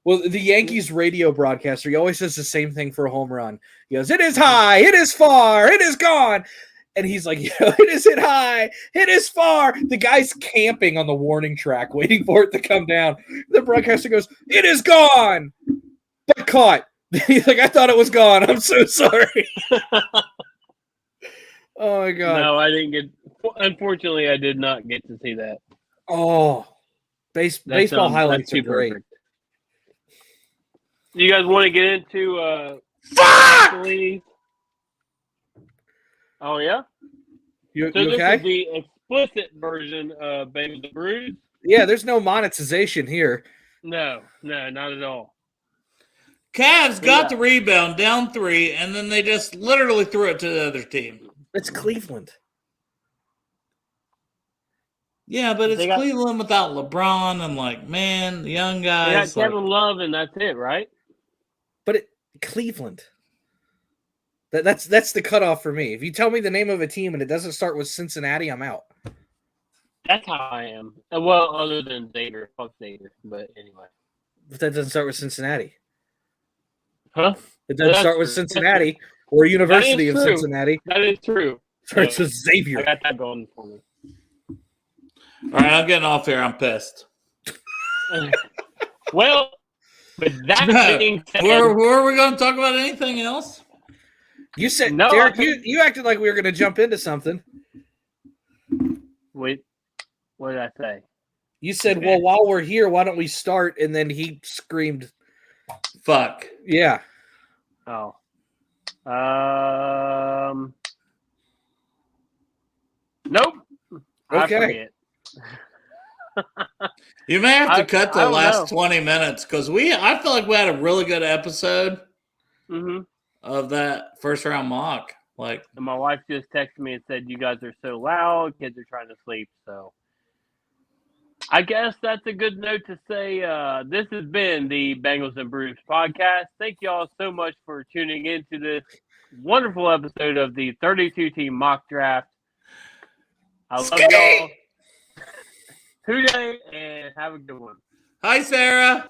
[SPEAKER 2] Well, the Yankees radio broadcaster, he always says the same thing for a home run. He goes, it is high, it is far, it is gone. And he's like, it is hit high, it is far. The guy's camping on the warning track, waiting for it to come down. The broadcaster goes, it is gone, but caught. He's like, I thought it was gone. I'm so sorry. Oh, my God.
[SPEAKER 1] No, unfortunately, I did not get to see that.
[SPEAKER 2] Oh, baseball highlights are great.
[SPEAKER 1] Perfect. You guys want to get into Oh, yeah?
[SPEAKER 2] You
[SPEAKER 1] this
[SPEAKER 2] okay?
[SPEAKER 1] is the explicit version of Bengals and Brews.
[SPEAKER 2] Yeah, there's no monetization here.
[SPEAKER 1] No, not at all.
[SPEAKER 3] Cavs got the rebound, down 3, and then they just literally threw it to the other team.
[SPEAKER 2] It's Cleveland.
[SPEAKER 3] Yeah, but it's Cleveland without LeBron and the young guys.
[SPEAKER 1] They got Kevin Love and that's it, right?
[SPEAKER 2] But Cleveland. That's the cutoff for me. If you tell me the name of a team and it doesn't start with Cincinnati, I'm out.
[SPEAKER 1] That's how I am. Well, other than Xavier. Fuck Xavier. But anyway.
[SPEAKER 2] But that doesn't start with Cincinnati.
[SPEAKER 1] Huh?
[SPEAKER 2] It doesn't start with Cincinnati or University of Cincinnati.
[SPEAKER 1] That is true.
[SPEAKER 2] Starts with Xavier.
[SPEAKER 1] I got that going for me.
[SPEAKER 3] All right, I'm getting off here. I'm pissed.
[SPEAKER 1] Well, with that being said,
[SPEAKER 3] were we going to talk about anything else?
[SPEAKER 2] You said, no, Derek, you acted like we were going to jump into something.
[SPEAKER 1] Wait, what did I say?
[SPEAKER 2] You said, well, while we're here, why don't we start? And then he screamed,
[SPEAKER 3] fuck.
[SPEAKER 2] Yeah.
[SPEAKER 1] Oh. Nope.
[SPEAKER 2] Okay.
[SPEAKER 3] You may have to cut the last 20 minutes because I feel like we had a really good episode of that first round mock. And
[SPEAKER 1] my wife just texted me and said, "You guys are so loud. Kids are trying to sleep." So I guess that's a good note to say. This has been the Bengals and Brews podcast. Thank you all so much for tuning into this wonderful episode of the 32-team mock draft. I love y'all. Hooday, and have a good one.
[SPEAKER 3] Hi, Sarah.